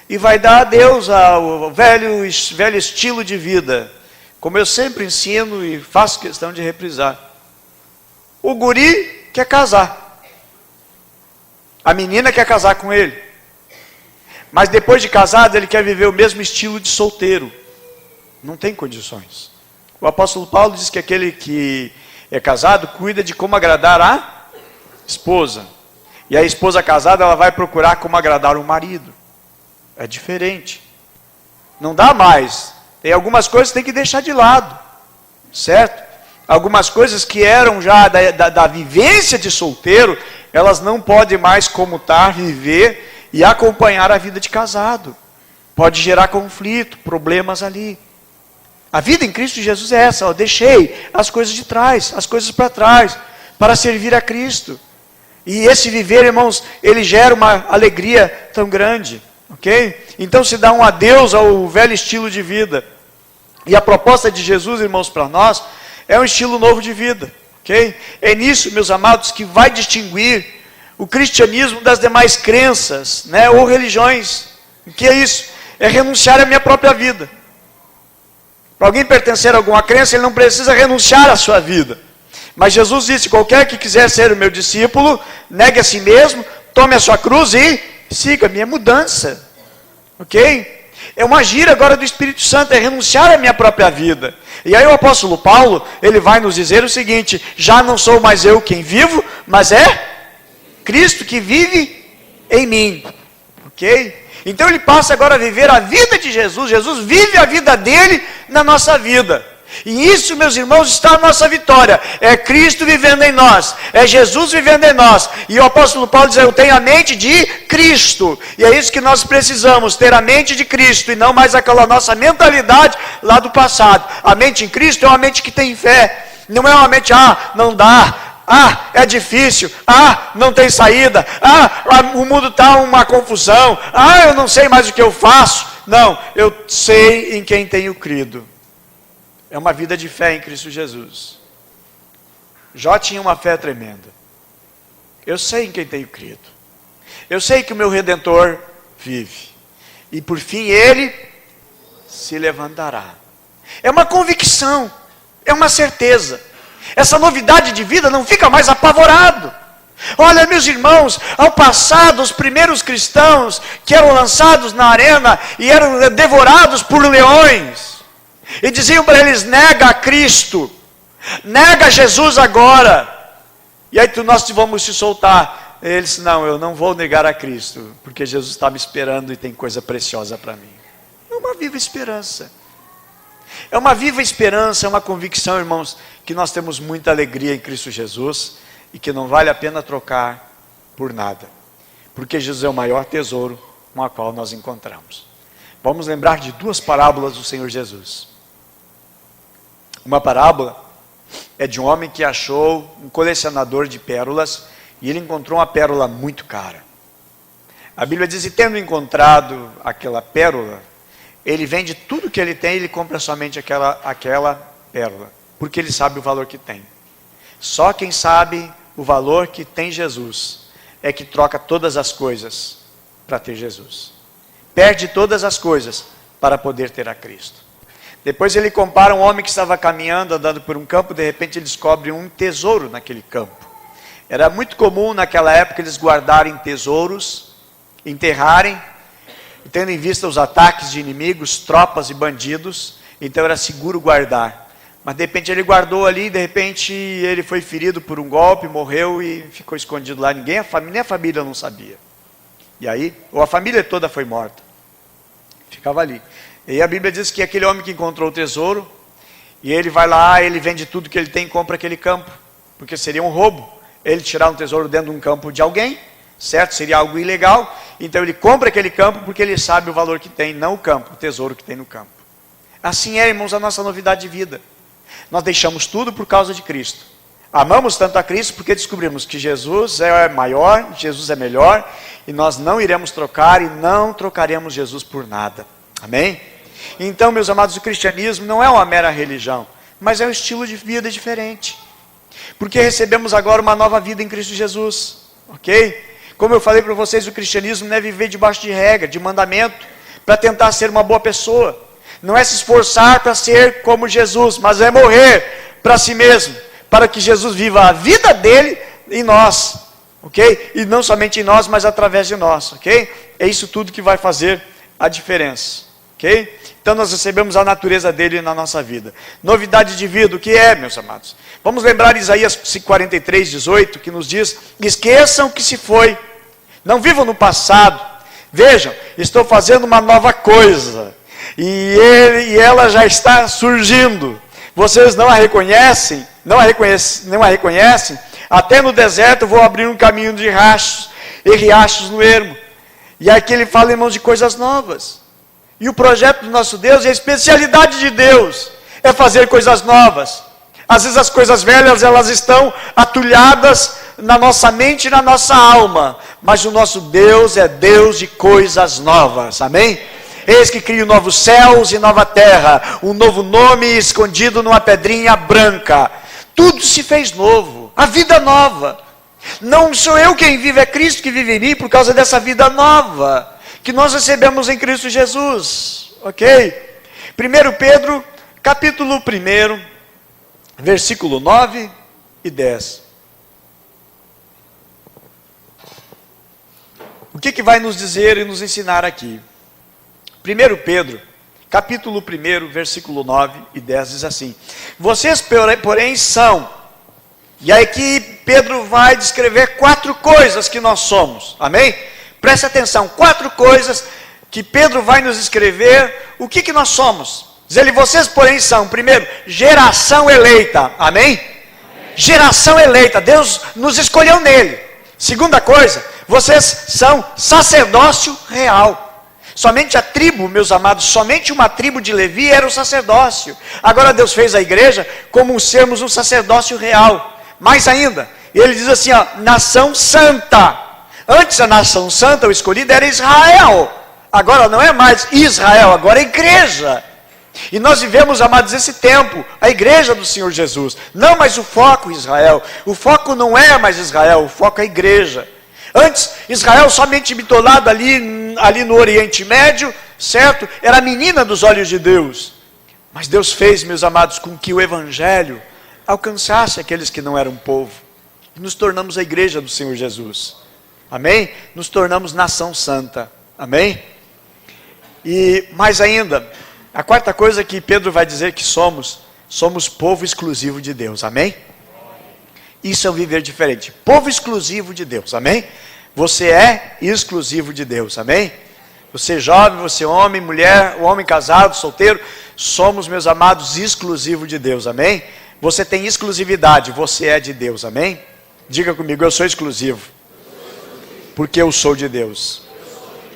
e vai dar adeus ao velho estilo de vida. Como eu sempre ensino e faço questão de reprisar. O guri quer casar. A menina quer casar com ele. Mas depois de casado, ele quer viver o mesmo estilo de solteiro. Não tem condições. O apóstolo Paulo diz que aquele que é casado cuida de como agradar a esposa. E a esposa casada, ela vai procurar como agradar o marido. É diferente. Não dá mais. Tem algumas coisas que tem que deixar de lado, certo? Algumas coisas que eram já da vivência de solteiro, elas não podem mais comutar, viver e acompanhar a vida de casado. Pode gerar conflito, problemas ali. A vida em Cristo Jesus é essa, deixei as coisas de trás, as coisas para trás, para servir a Cristo. E esse viver, irmãos, ele gera uma alegria tão grande. Ok? Então se dá um adeus ao velho estilo de vida. E a proposta de Jesus, irmãos, para nós, é um estilo novo de vida. Ok? É nisso, meus amados, que vai distinguir o cristianismo das demais crenças, né, ou religiões. O que é isso? É renunciar à minha própria vida. Para alguém pertencer a alguma crença, ele não precisa renunciar à sua vida. Mas Jesus disse: qualquer que quiser ser o meu discípulo, negue a si mesmo, tome a sua cruz e siga-me. É mudança, ok? É um agir agora do Espírito Santo, é renunciar à minha própria vida. E aí o apóstolo Paulo, ele vai nos dizer o seguinte: já não sou mais eu quem vivo, mas é Cristo que vive em mim, ok? Então ele passa agora a viver a vida de Jesus. Jesus vive a vida dele na nossa vida. E isso, meus irmãos, está a nossa vitória. É Cristo vivendo em nós, é Jesus vivendo em nós. E o apóstolo Paulo diz: eu tenho a mente de Cristo. E é isso que nós precisamos, ter a mente de Cristo, e não mais aquela nossa mentalidade lá do passado. A mente em Cristo é uma mente que tem fé. Não é uma mente: não dá, é difícil, não tem saída, o mundo está uma confusão, eu não sei mais o que eu faço. Não, eu sei em quem tenho crido. É uma vida de fé em Cristo Jesus. Jó tinha uma fé tremenda. Eu sei em quem tenho crido. Eu sei que o meu Redentor vive. E por fim ele se levantará. É uma convicção. É uma certeza. Essa novidade de vida não fica mais apavorado. Olha, meus irmãos, ao passado, os primeiros cristãos que eram lançados na arena e eram devorados por leões, e diziam para eles: nega a Cristo, nega Jesus agora. E aí nós vamos se soltar. Eles: não, eu não vou negar a Cristo, porque Jesus está me esperando e tem coisa preciosa para mim. É uma viva esperança. É uma viva esperança, é uma convicção, irmãos, que nós temos muita alegria em Cristo Jesus e que não vale a pena trocar por nada. Porque Jesus é o maior tesouro com o qual nós encontramos. Vamos lembrar de duas parábolas do Senhor Jesus. Uma parábola é de um homem que achou um colecionador de pérolas e ele encontrou uma pérola muito cara. A Bíblia diz, e tendo encontrado aquela pérola, ele vende tudo que ele tem e ele compra somente aquela pérola, porque ele sabe o valor que tem. Só quem sabe o valor que tem Jesus é que troca todas as coisas para ter Jesus. Perde todas as coisas para poder ter a Cristo. Depois ele compara um homem que estava caminhando, andando por um campo, de repente ele descobre um tesouro naquele campo. Era muito comum naquela época eles guardarem tesouros, enterrarem, tendo em vista os ataques de inimigos, tropas e bandidos, então era seguro guardar. Mas de repente ele guardou ali, de repente ele foi ferido por um golpe, morreu e ficou escondido lá. Nem a família não sabia. E aí, ou a família toda foi morta. Ficava ali. E a Bíblia diz que aquele homem que encontrou o tesouro, e ele vai lá, ele vende tudo que ele tem e compra aquele campo. Porque seria um roubo ele tirar um tesouro dentro de um campo de alguém, certo? Seria algo ilegal. Então ele compra aquele campo porque ele sabe o valor que tem, não o campo, o tesouro que tem no campo. Assim é, irmãos, a nossa novidade de vida. Nós deixamos tudo por causa de Cristo. Amamos tanto a Cristo porque descobrimos que Jesus é maior, Jesus é melhor, e nós não iremos trocar e não trocaremos Jesus por nada. Amém? Então, meus amados, o cristianismo não é uma mera religião, mas é um estilo de vida diferente. Porque recebemos agora uma nova vida em Cristo Jesus. Ok? Como eu falei para vocês, o cristianismo não é viver debaixo de regra, de mandamento, para tentar ser uma boa pessoa. Não é se esforçar para ser como Jesus, mas é morrer para si mesmo, para que Jesus viva a vida dele em nós, ok? E não somente em nós, mas através de nós, ok? É isso tudo que vai fazer a diferença, ok? Então nós recebemos a natureza dele na nossa vida. Novidade de vida, o que é, meus amados? Vamos lembrar Isaías 43, 18, que nos diz, esqueçam o que se foi, não vivam no passado, vejam, estou fazendo uma nova coisa, e ela já está surgindo, vocês não a reconhecem, não a reconhecem, até no deserto vou abrir um caminho de riachos e riachos no ermo. E aqui ele fala, irmãos, de coisas novas. E o projeto do nosso Deus e a especialidade de Deus é fazer coisas novas. Às vezes as coisas velhas, elas estão atulhadas na nossa mente e na nossa alma. Mas o nosso Deus é Deus de coisas novas. Amém? Eis que crio novos céus e nova terra. Um novo nome escondido numa pedrinha branca. Tudo se fez novo. A vida nova. Não sou eu quem vive, é Cristo que vive em mim por causa dessa vida nova que nós recebemos em Cristo Jesus, ok? 1 Pedro, capítulo 1, versículo 9 e 10. O que vai nos dizer e nos ensinar aqui? 1 Pedro, capítulo 1, versículo 9 e 10 diz assim, vocês porém são, e aí que Pedro vai descrever 4 coisas que nós somos, amém? Preste atenção, 4 coisas que Pedro vai nos escrever, o que nós somos. Diz ele, vocês porém são, primeiro, geração eleita, amém? Geração eleita, Deus nos escolheu nele. Segunda coisa, vocês são sacerdócio real. Somente a tribo, meus amados, somente uma tribo de Levi era o sacerdócio. Agora Deus fez a igreja como sermos um sacerdócio real. Mais ainda, ele diz assim, ó, nação santa. Antes a nação santa, o escolhido era Israel. Agora não é mais Israel, agora é igreja. E nós vivemos, amados, esse tempo, a igreja do Senhor Jesus. Não mais o foco Israel. O foco não é mais Israel, o foco é a igreja. Antes, Israel somente bitolado ali no Oriente Médio, certo? Era a menina dos olhos de Deus. Mas Deus fez, meus amados, com que o evangelho alcançasse aqueles que não eram povo. E nos tornamos a igreja do Senhor Jesus. Amém? Nos tornamos nação santa. Amém? E mais ainda, a quarta coisa que Pedro vai dizer que somos povo exclusivo de Deus. Amém? Isso é um viver diferente. Povo exclusivo de Deus. Amém? Você é exclusivo de Deus. Amém? Você jovem, você homem, mulher, o homem casado, solteiro, somos, meus amados, exclusivos de Deus, amém? Você tem exclusividade, você é de Deus, amém? Diga comigo, eu sou exclusivo, porque eu sou de Deus,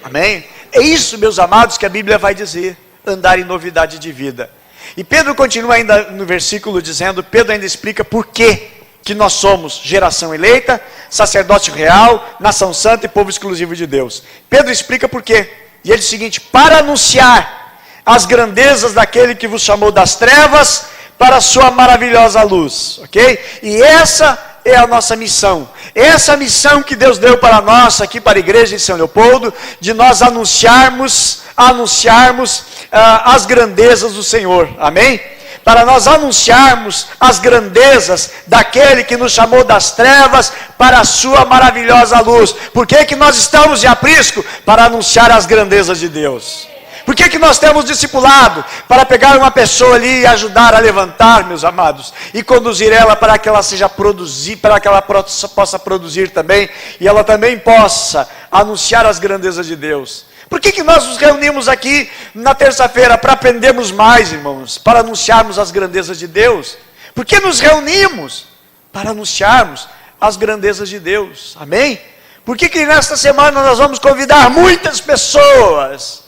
amém? É isso, meus amados, que a Bíblia vai dizer, andar em novidade de vida. E Pedro continua ainda no versículo dizendo, Pedro ainda explica por que nós somos geração eleita, sacerdócio real, nação santa e povo exclusivo de Deus. Pedro explica por quê. E ele diz o seguinte, para anunciar as grandezas daquele que vos chamou das trevas para a sua maravilhosa luz, ok? E essa é a nossa missão. Essa missão que Deus deu para nós, aqui para a igreja em São Leopoldo, de nós anunciarmos as grandezas do Senhor, amém? Para nós anunciarmos as grandezas daquele que nos chamou das trevas para a sua maravilhosa luz. Por que nós estamos em aprisco? Para anunciar as grandezas de Deus. Por que nós temos discipulado? Para pegar uma pessoa ali e ajudar a levantar, meus amados, e conduzir ela para que ela seja produzir, para que ela possa produzir também, e ela também possa anunciar as grandezas de Deus. Por que nós nos reunimos aqui na terça-feira? Para aprendermos mais, irmãos, para anunciarmos as grandezas de Deus. Por que nos reunimos? Para anunciarmos as grandezas de Deus, amém? Por que nesta semana nós vamos convidar muitas pessoas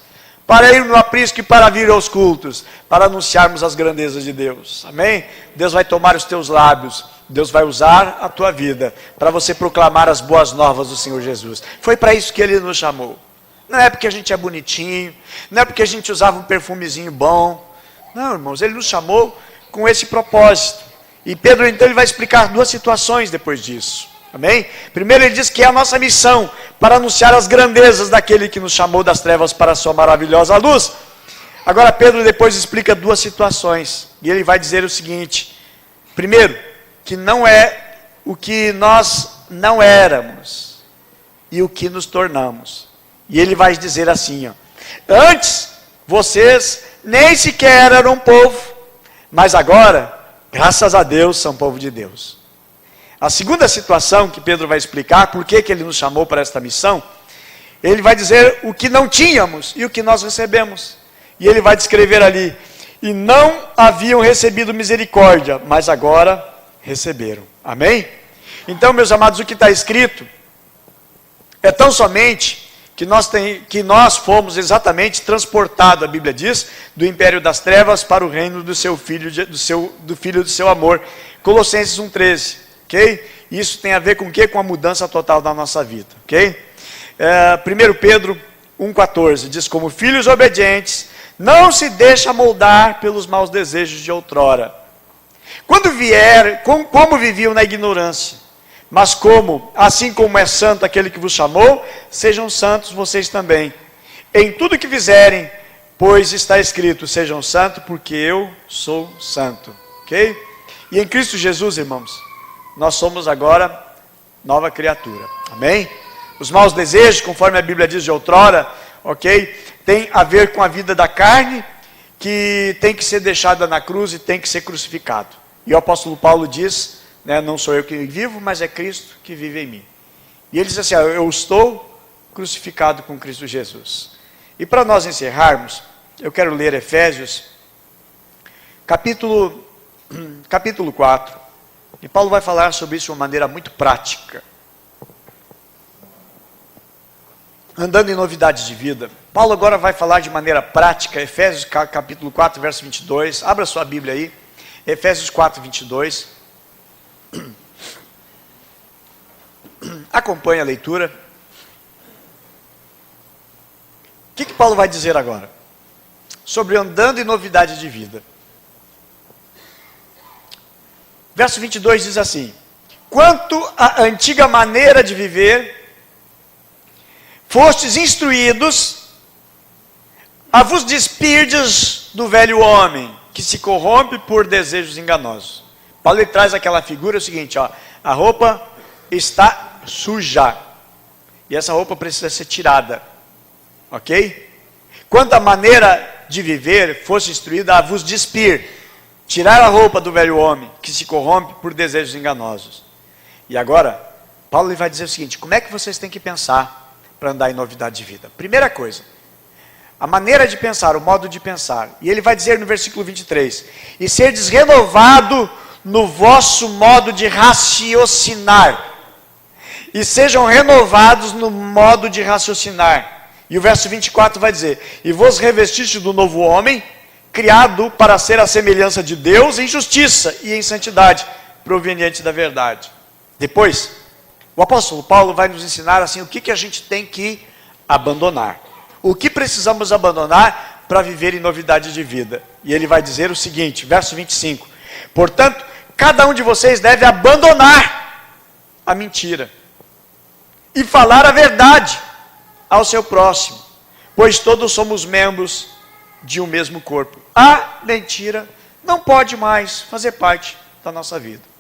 para ir no aprisco e para vir aos cultos? Para anunciarmos as grandezas de Deus, amém? Deus vai tomar os teus lábios, Deus vai usar a tua vida, para você proclamar as boas novas do Senhor Jesus. Foi para isso que Ele nos chamou. Não é porque a gente é bonitinho, não é porque a gente usava um perfumezinho bom. Não, irmãos, Ele nos chamou com esse propósito. E Pedro, então, ele vai explicar duas situações depois disso. Amém? Primeiro ele diz que é a nossa missão para anunciar as grandezas daquele que nos chamou das trevas para a sua maravilhosa luz. Agora Pedro depois explica duas situações. E ele vai dizer o seguinte. Primeiro, que não é o que nós não éramos e o que nos tornamos. E ele vai dizer assim, ó, antes vocês nem sequer eram povo, mas agora, graças a Deus, são povo de Deus. A segunda situação que Pedro vai explicar, por que ele nos chamou para esta missão, ele vai dizer o que não tínhamos e o que nós recebemos. E ele vai descrever ali, e não haviam recebido misericórdia, mas agora receberam. Amém? Então, meus amados, o que está escrito é tão somente que nós fomos exatamente transportados, a Bíblia diz, do império das trevas para o reino do seu filho, do filho do seu amor. Colossenses 1,13, ok? Isso tem a ver com o quê? Com a mudança total da nossa vida, ok? 1 Pedro 1,14 diz, como filhos obedientes, não se deixa moldar pelos maus desejos de outrora. Quando como viviam na ignorância, mas assim como é santo aquele que vos chamou, sejam santos vocês também. Em tudo que fizerem, pois está escrito, sejam santos, porque eu sou santo. Ok? E em Cristo Jesus, irmãos, nós somos agora nova criatura. Amém? Os maus desejos, conforme a Bíblia diz de outrora, ok? Tem a ver com a vida da carne, que tem que ser deixada na cruz e tem que ser crucificado. E o apóstolo Paulo diz, não sou eu que vivo, mas é Cristo que vive em mim. E ele diz assim, eu estou crucificado com Cristo Jesus. E para nós encerrarmos, eu quero ler Efésios, capítulo 4. E Paulo vai falar sobre isso de uma maneira muito prática. Andando em novidades de vida. Paulo agora vai falar de maneira prática, Efésios capítulo 4, verso 22. Abra sua Bíblia aí. Efésios 4, 22. Acompanhe a leitura. O que Paulo vai dizer agora? Sobre andando em novidade de vida. Verso 22 diz assim, quanto à antiga maneira de viver, fostes instruídos a vos despirdes do velho homem, que se corrompe por desejos enganosos. Paulo ele traz aquela figura, é o seguinte, ó, a roupa está suja, e essa roupa precisa ser tirada, ok? Quanto à maneira de viver, fosse instruída a vos despir, tirar a roupa do velho homem, que se corrompe por desejos enganosos. E agora, Paulo vai dizer o seguinte, como é que vocês têm que pensar para andar em novidade de vida? Primeira coisa, A maneira de pensar, o modo de pensar. E ele vai dizer no versículo 23, e serdes renovado no vosso modo de raciocinar. E sejam renovados no modo de raciocinar. E o verso 24 vai dizer, e vos revestiste do novo homem, criado para ser a semelhança de Deus em justiça e em santidade, proveniente da verdade. Depois, o apóstolo Paulo vai nos ensinar assim, o que a gente tem que abandonar. O que precisamos abandonar para viver em novidade de vida. E ele vai dizer o seguinte, verso 25. Portanto, cada um de vocês deve abandonar a mentira e falar a verdade ao seu próximo, pois todos somos membros de um mesmo corpo. A mentira não pode mais fazer parte da nossa vida.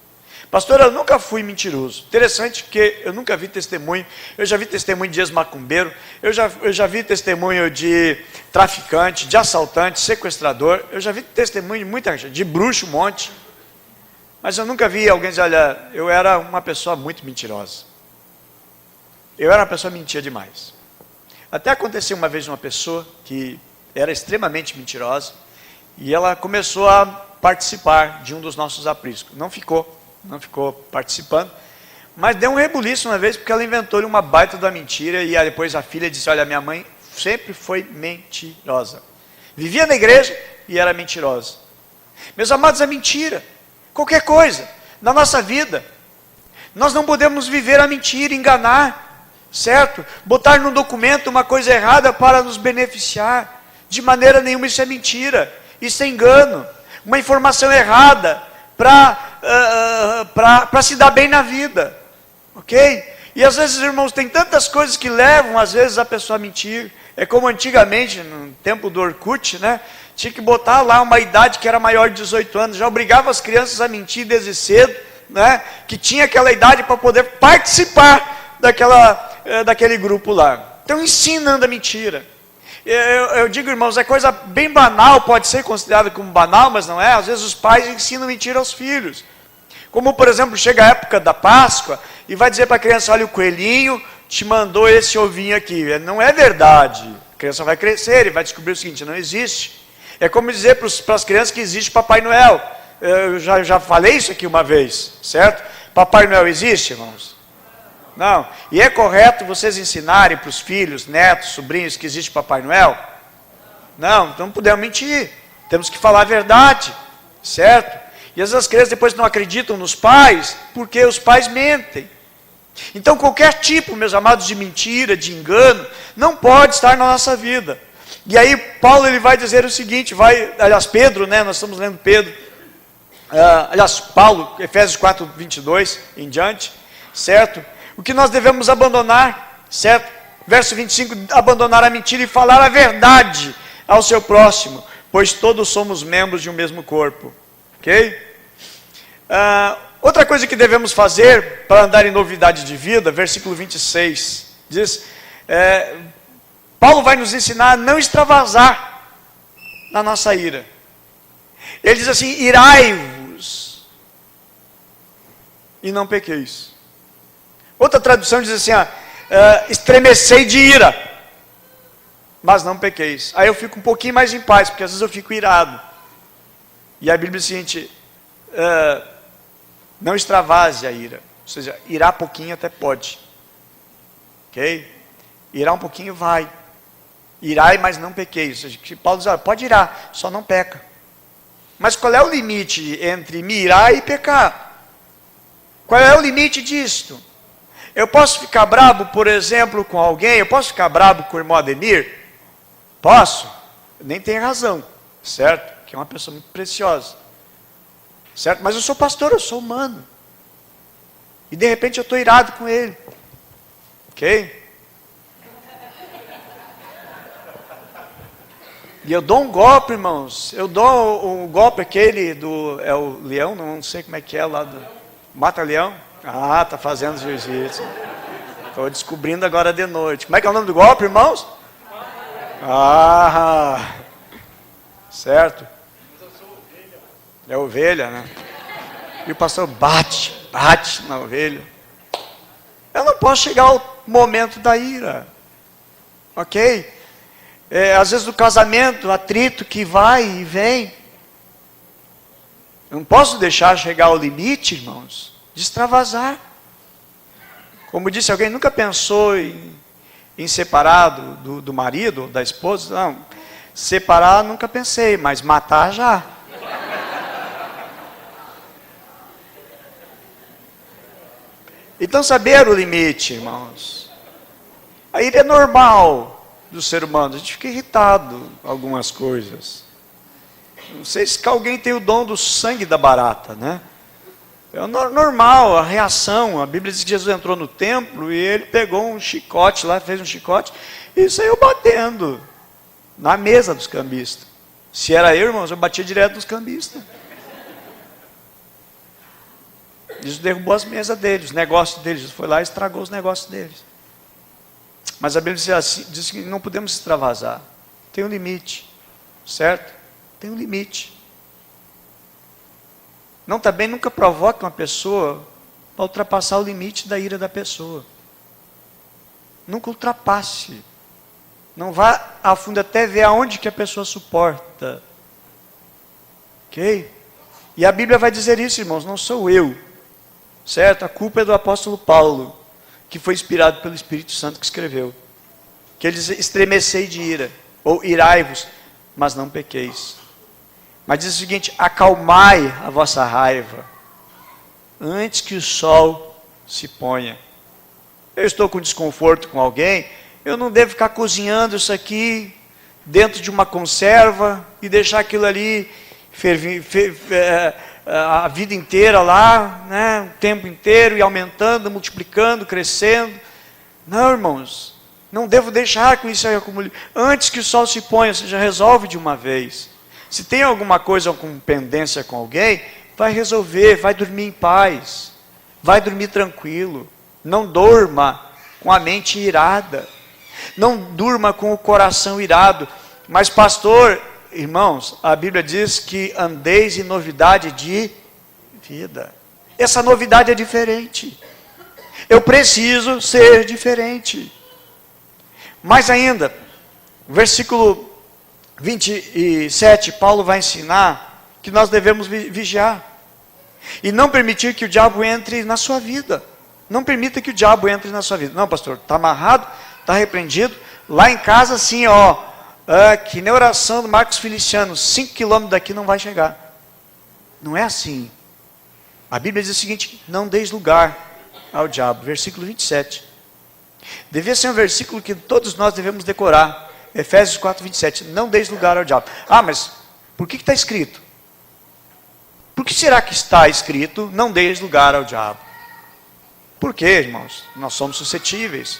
Pastor, eu nunca fui mentiroso. Interessante que eu nunca vi testemunho. Eu já vi testemunho de ex-macumbeiro. Eu já vi testemunho de traficante, de assaltante, sequestrador. Eu já vi testemunho de muita gente, de bruxo, um monte. Mas eu nunca vi alguém dizer, olha, eu era uma pessoa muito mentirosa. Eu era uma pessoa que mentia demais. Até aconteceu uma vez uma pessoa que era extremamente mentirosa. E ela começou a participar de um dos nossos apriscos. Não ficou participando, mas deu um rebuliço uma vez, porque ela inventou uma baita da mentira, e aí depois a filha disse, olha, minha mãe sempre foi mentirosa. Vivia na igreja e era mentirosa. Meus amados, é mentira. Qualquer coisa, na nossa vida. Nós não podemos viver a mentira, enganar, certo? Botar no documento uma coisa errada para nos beneficiar. De maneira nenhuma isso é mentira, isso é engano. Uma informação errada para se dar bem na vida, ok? E às vezes, irmãos, tem tantas coisas que levam, às vezes, a pessoa a mentir. É como antigamente, no tempo do Orkut, né? Tinha que botar lá uma idade que era maior de 18 anos, já obrigava as crianças a mentir desde cedo, né? Que tinha aquela idade para poder participar daquele grupo lá. Então, ensinando a mentira. Eu digo, irmãos, é coisa bem banal, pode ser considerada como banal, mas não é. Às vezes os pais ensinam mentira aos filhos. Como, por exemplo, chega a época da Páscoa e vai dizer para a criança, olha, o coelhinho te mandou esse ovinho aqui. Não é verdade. A criança vai crescer e vai descobrir o seguinte, não existe. É como dizer para as crianças que existe Papai Noel. Eu já falei isso aqui uma vez, certo? Papai Noel existe, irmãos? Não. E é correto vocês ensinarem para os filhos, netos, sobrinhos que existe Papai Noel? Não, não podemos mentir. Temos que falar a verdade, certo? E às vezes as crianças depois não acreditam nos pais, porque os pais mentem. Então qualquer tipo, meus amados, de mentira, de engano, não pode estar na nossa vida. E aí Paulo ele vai dizer o seguinte, aliás Pedro, né, nós estamos lendo Pedro, Paulo, Efésios 4, 22 em diante, certo? O que nós devemos abandonar, certo? Verso 25, abandonar a mentira e falar a verdade ao seu próximo, pois todos somos membros de um mesmo corpo. Ok? Outra coisa que devemos fazer para andar em novidade de vida, versículo 26, diz, Paulo vai nos ensinar a não extravasar na nossa ira. Ele diz assim, irai-vos e não pequeis. Outra tradução diz assim, estremecei de ira, mas não pequeis. Aí eu fico um pouquinho mais em paz, porque às vezes eu fico irado. E a Bíblia diz o seguinte, não extravase a ira. Ou seja, irar pouquinho até pode. Ok? Irar um pouquinho vai. Irai, mas não pequeis. Ou seja, que Paulo diz, pode irar, só não peca. Mas qual é o limite entre me irar e pecar? Qual é o limite disto? Eu posso ficar bravo, por exemplo, com alguém? Eu posso ficar bravo com o irmão Ademir? Posso? Nem tem razão, certo? Que é uma pessoa muito preciosa. Certo? Mas eu sou pastor, eu sou humano. E de repente eu estou irado com ele. Ok? E eu dou um golpe, irmãos. Eu dou um golpe aquele é o leão, não sei como é que é lá do... Mata-leão? Ah, tá fazendo jiu-jitsu. Estou descobrindo agora de noite. Como é que é o nome do golpe, irmãos? Ah, certo. É ovelha, né? E o pastor bate na ovelha. Eu não posso chegar ao momento da ira. Ok? Às vezes no casamento, atrito que vai e vem. Eu não posso deixar chegar ao limite, irmãos, de extravasar. Como disse alguém, nunca pensou em separar do marido, da esposa? Não, separar nunca pensei, mas matar já. Então saber o limite, irmãos. Aí é normal do ser humano, a gente fica irritado com algumas coisas. Não sei se alguém tem o dom do sangue da barata, né? É normal, a reação. A Bíblia diz que Jesus entrou no templo e ele pegou um chicote lá, fez um chicote e saiu batendo na mesa dos cambistas. Se era eu, irmãos, eu batia direto nos cambistas. Jesus derrubou as mesas deles, os negócios deles. Jesus foi lá e estragou os negócios deles. Mas a Bíblia diz que não podemos extravasar. Tem um limite, certo? Tem um limite. Não, também nunca provoque uma pessoa para ultrapassar o limite da ira da pessoa. Nunca ultrapasse. Não vá a fundo até ver aonde que a pessoa suporta. Ok? E a Bíblia vai dizer isso, irmãos, não sou eu. Certo? A culpa é do apóstolo Paulo, que foi inspirado pelo Espírito Santo que escreveu. Que ele diz, estremecei de ira, ou irai-vos, mas não pequeis. Mas diz o seguinte, acalmai a vossa raiva, antes que o sol se ponha. Eu estou com desconforto com alguém, eu não devo ficar cozinhando isso aqui, dentro de uma conserva, e deixar aquilo ali a vida inteira lá, né, o tempo inteiro, e aumentando, multiplicando, crescendo. Não, irmãos, não devo deixar que isso aí acumule. Antes que o sol se ponha, você já resolve de uma vez. Se tem alguma coisa com pendência com alguém, vai resolver, vai dormir em paz, vai dormir tranquilo. Não durma com a mente irada, não durma com o coração irado. Mas pastor, irmãos, a Bíblia diz que andeis em novidade de vida. Essa novidade é diferente. Eu preciso ser diferente. Mais ainda, versículo 27, Paulo vai ensinar que nós devemos vigiar. E não permitir que o diabo entre na sua vida. Não permita que o diabo entre na sua vida. Não, pastor, está amarrado, está repreendido. Lá em casa, assim, que nem a oração do Marcos Feliciano, 5 quilômetros daqui não vai chegar. Não é assim. A Bíblia diz o seguinte, não deis lugar ao diabo. Versículo 27. Devia ser um versículo que todos nós devemos decorar. Efésios 4, 27. Não deis lugar ao diabo. Ah, mas por que está escrito? Por que será que está escrito, não deis lugar ao diabo? Por quê, irmãos? Nós somos suscetíveis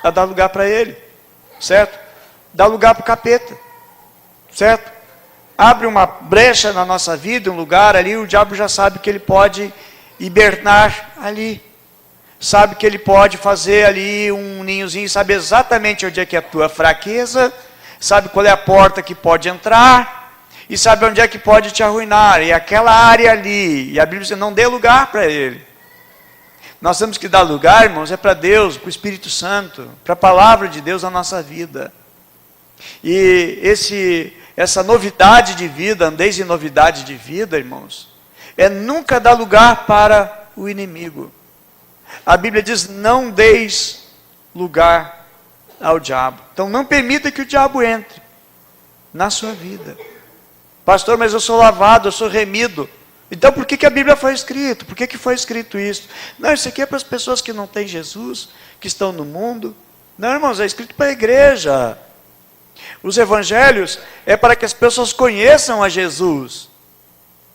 a dar lugar para ele. Certo? Dá lugar para o capeta. Certo? Abre uma brecha na nossa vida, um lugar ali, o diabo já sabe que ele pode hibernar ali. Sabe que ele pode fazer ali um ninhozinho, sabe exatamente onde é que é a tua fraqueza, sabe qual é a porta que pode entrar, e sabe onde é que pode te arruinar, e aquela área ali, e a Bíblia diz, não dê lugar para ele. Nós temos que dar lugar, irmãos, é para Deus, para o Espírito Santo, para a palavra de Deus na nossa vida. E essa novidade de vida, andeis em novidade de vida, irmãos, é nunca dar lugar para o inimigo. A Bíblia diz, não deis lugar ao diabo. Então não permita que o diabo entre na sua vida. Pastor, mas eu sou lavado, eu sou remido. Então por que a Bíblia foi escrita? Por que foi escrito isso? Não, isso aqui é para as pessoas que não têm Jesus, que estão no mundo. Não, irmãos, é escrito para a igreja. Os evangelhos é para que as pessoas conheçam a Jesus.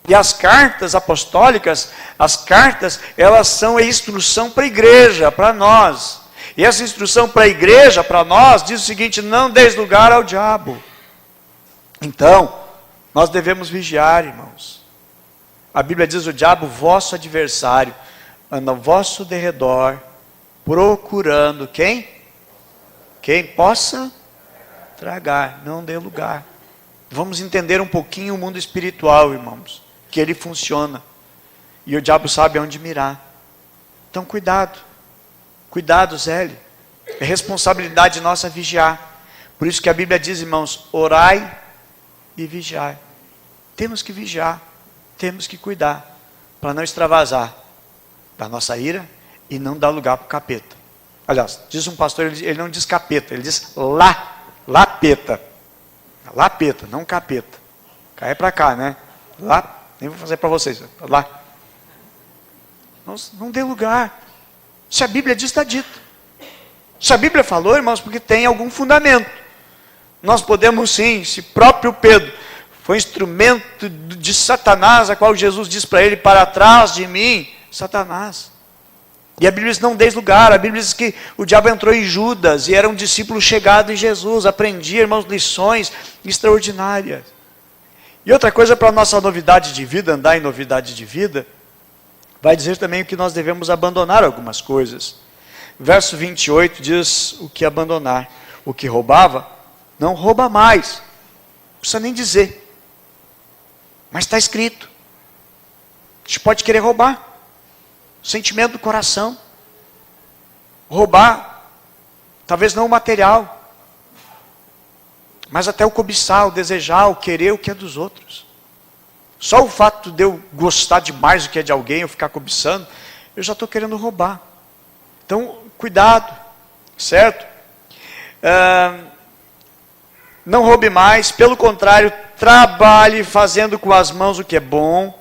E as cartas apostólicas, as cartas, elas são a instrução para a igreja, para nós. E essa instrução para a igreja, para nós, diz o seguinte, não deis lugar ao diabo. Então, nós devemos vigiar, irmãos. A Bíblia diz, o diabo, vosso adversário, anda ao vosso derredor, procurando quem? Quem possa tragar, não dê lugar. Vamos entender um pouquinho o mundo espiritual, irmãos. Que ele funciona. E o diabo sabe aonde mirar. Então cuidado. Cuidado, Zélio. É responsabilidade nossa vigiar. Por isso que a Bíblia diz, irmãos, orai e vigiai. Temos que vigiar, temos que cuidar, para não extravasar da nossa ira e não dar lugar para o capeta. Aliás, diz um pastor, ele não diz capeta, ele diz lapeta. Lapeta, não capeta. Cá é para cá, né? Lá, nem vou fazer para vocês. Lá. Não dê lugar. Se a Bíblia diz, está dito. Se a Bíblia falou, irmãos, porque tem algum fundamento. Nós podemos sim, se próprio Pedro foi instrumento de Satanás, a qual Jesus diz para ele, para trás de mim, Satanás. E a Bíblia diz, não deis lugar. A Bíblia diz que o diabo entrou em Judas e era um discípulo chegado em Jesus. Aprendia, irmãos, lições extraordinárias. E outra coisa para a nossa novidade de vida, andar em novidade de vida, vai dizer também que nós devemos abandonar algumas coisas. Verso 28 diz o que abandonar. O que roubava, não rouba mais. Não precisa nem dizer. Mas está escrito. A gente pode querer roubar. Sentimento do coração. Roubar, talvez não o material, mas até o cobiçar, o desejar, o querer o que é dos outros. Só o fato de eu gostar demais do que é de alguém, eu ficar cobiçando, eu já estou querendo roubar. Então, cuidado, certo? Não roube mais, pelo contrário, trabalhe fazendo com as mãos o que é bom,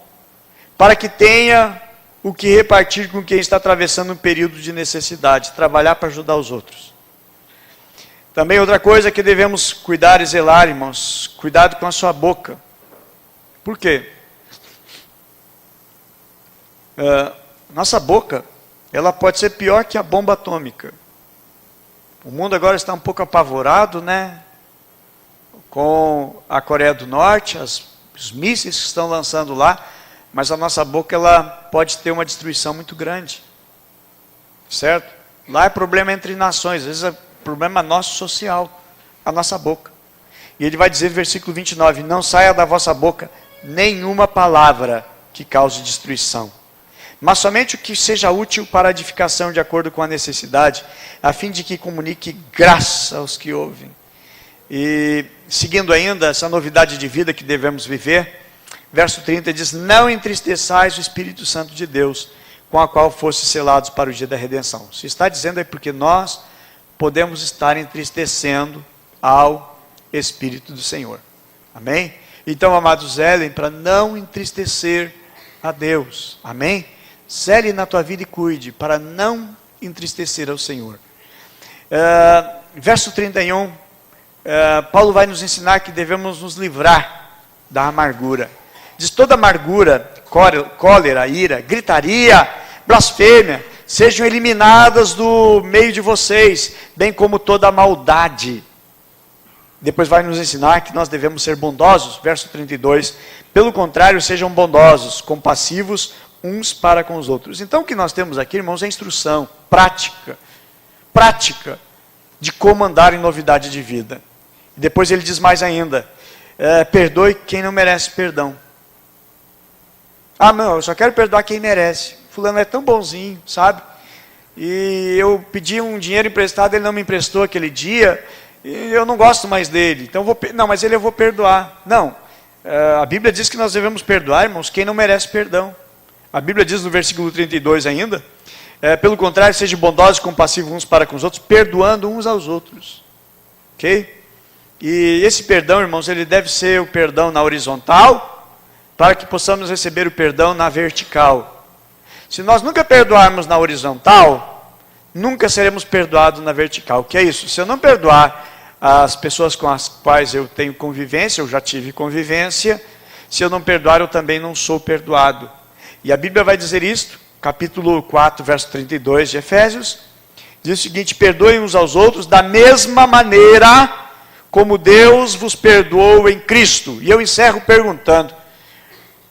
para que tenha o que repartir com quem está atravessando um período de necessidade, trabalhar para ajudar os outros. Também outra coisa que devemos cuidar e zelar, irmãos, cuidado com a sua boca. Por quê? Nossa boca, ela pode ser pior que a bomba atômica. O mundo agora está um pouco apavorado, né? Com a Coreia do Norte, os mísseis que estão lançando lá, mas a nossa boca, ela pode ter uma destruição muito grande. Certo? Lá é problema entre nações, às vezes é problema nosso social, a nossa boca. E ele vai dizer no versículo 29, não saia da vossa boca nenhuma palavra que cause destruição, mas somente o que seja útil para a edificação de acordo com a necessidade, a fim de que comunique graça aos que ouvem. E seguindo ainda essa novidade de vida que devemos viver, verso 30 diz, não entristeçais o Espírito Santo de Deus, com a qual fosse selados para o dia da redenção. Se está dizendo é porque nós podemos estar entristecendo ao Espírito do Senhor. Amém? Então, amados, zelem para não entristecer a Deus. Amém? Zele na tua vida e cuide, para não entristecer ao Senhor. Verso 31, Paulo vai nos ensinar que devemos nos livrar da amargura. Diz, toda amargura, cólera, ira, gritaria, blasfêmia, sejam eliminadas do meio de vocês, bem como toda a maldade. Depois vai nos ensinar que nós devemos ser bondosos, verso 32, pelo contrário, sejam bondosos, compassivos uns para com os outros. Então o que nós temos aqui, irmãos, é instrução, prática de como andar em novidade de vida. Depois ele diz mais ainda, perdoe quem não merece perdão. Ah, não, eu só quero perdoar quem merece. Fulano é tão bonzinho, sabe? E eu pedi um dinheiro emprestado, ele não me emprestou aquele dia, e eu não gosto mais dele. Então não, mas ele eu vou perdoar. Não, a Bíblia diz que nós devemos perdoar, irmãos, quem não merece perdão. A Bíblia diz no versículo 32 ainda, pelo contrário, sejam bondosos e compassivos uns para com os outros, perdoando uns aos outros. Ok? E esse perdão, irmãos, ele deve ser o perdão na horizontal, para que possamos receber o perdão na vertical. Se nós nunca perdoarmos na horizontal, nunca seremos perdoados na vertical. O que é isso? Se eu não perdoar as pessoas com as quais eu tenho convivência, eu já tive convivência, se eu não perdoar, eu também não sou perdoado. E a Bíblia vai dizer isto, capítulo 4, verso 32 de Efésios, diz o seguinte, perdoem uns aos outros da mesma maneira como Deus vos perdoou em Cristo. E eu encerro perguntando,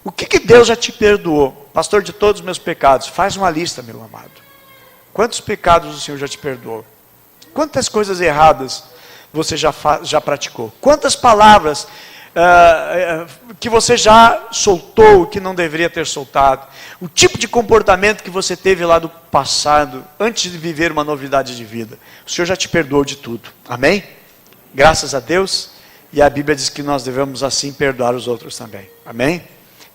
o que Deus já te perdoou? Pastor, de todos os meus pecados. Faz uma lista, meu amado. Quantos pecados o Senhor já te perdoou? Quantas coisas erradas você já praticou? Quantas palavras que você já soltou, que não deveria ter soltado? O tipo de comportamento que você teve lá do passado, antes de viver uma novidade de vida. O Senhor já te perdoou de tudo. Amém? graças a Deus, e a Bíblia diz que nós devemos assim perdoar os outros também. Amém?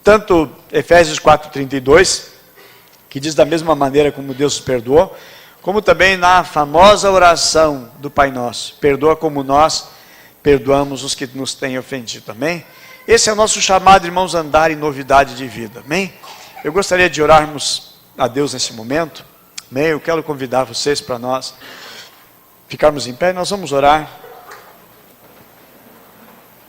Tanto Efésios 4:32, que diz da mesma maneira como Deus os perdoou, como também na famosa oração do Pai Nosso, perdoa como nós perdoamos os que nos têm ofendido. Amém? Esse é o nosso chamado, irmãos, a andar em novidade de vida. Amém? Eu gostaria de orarmos a Deus nesse momento. Amém? Eu quero convidar vocês para nós ficarmos em pé. Nós vamos orar.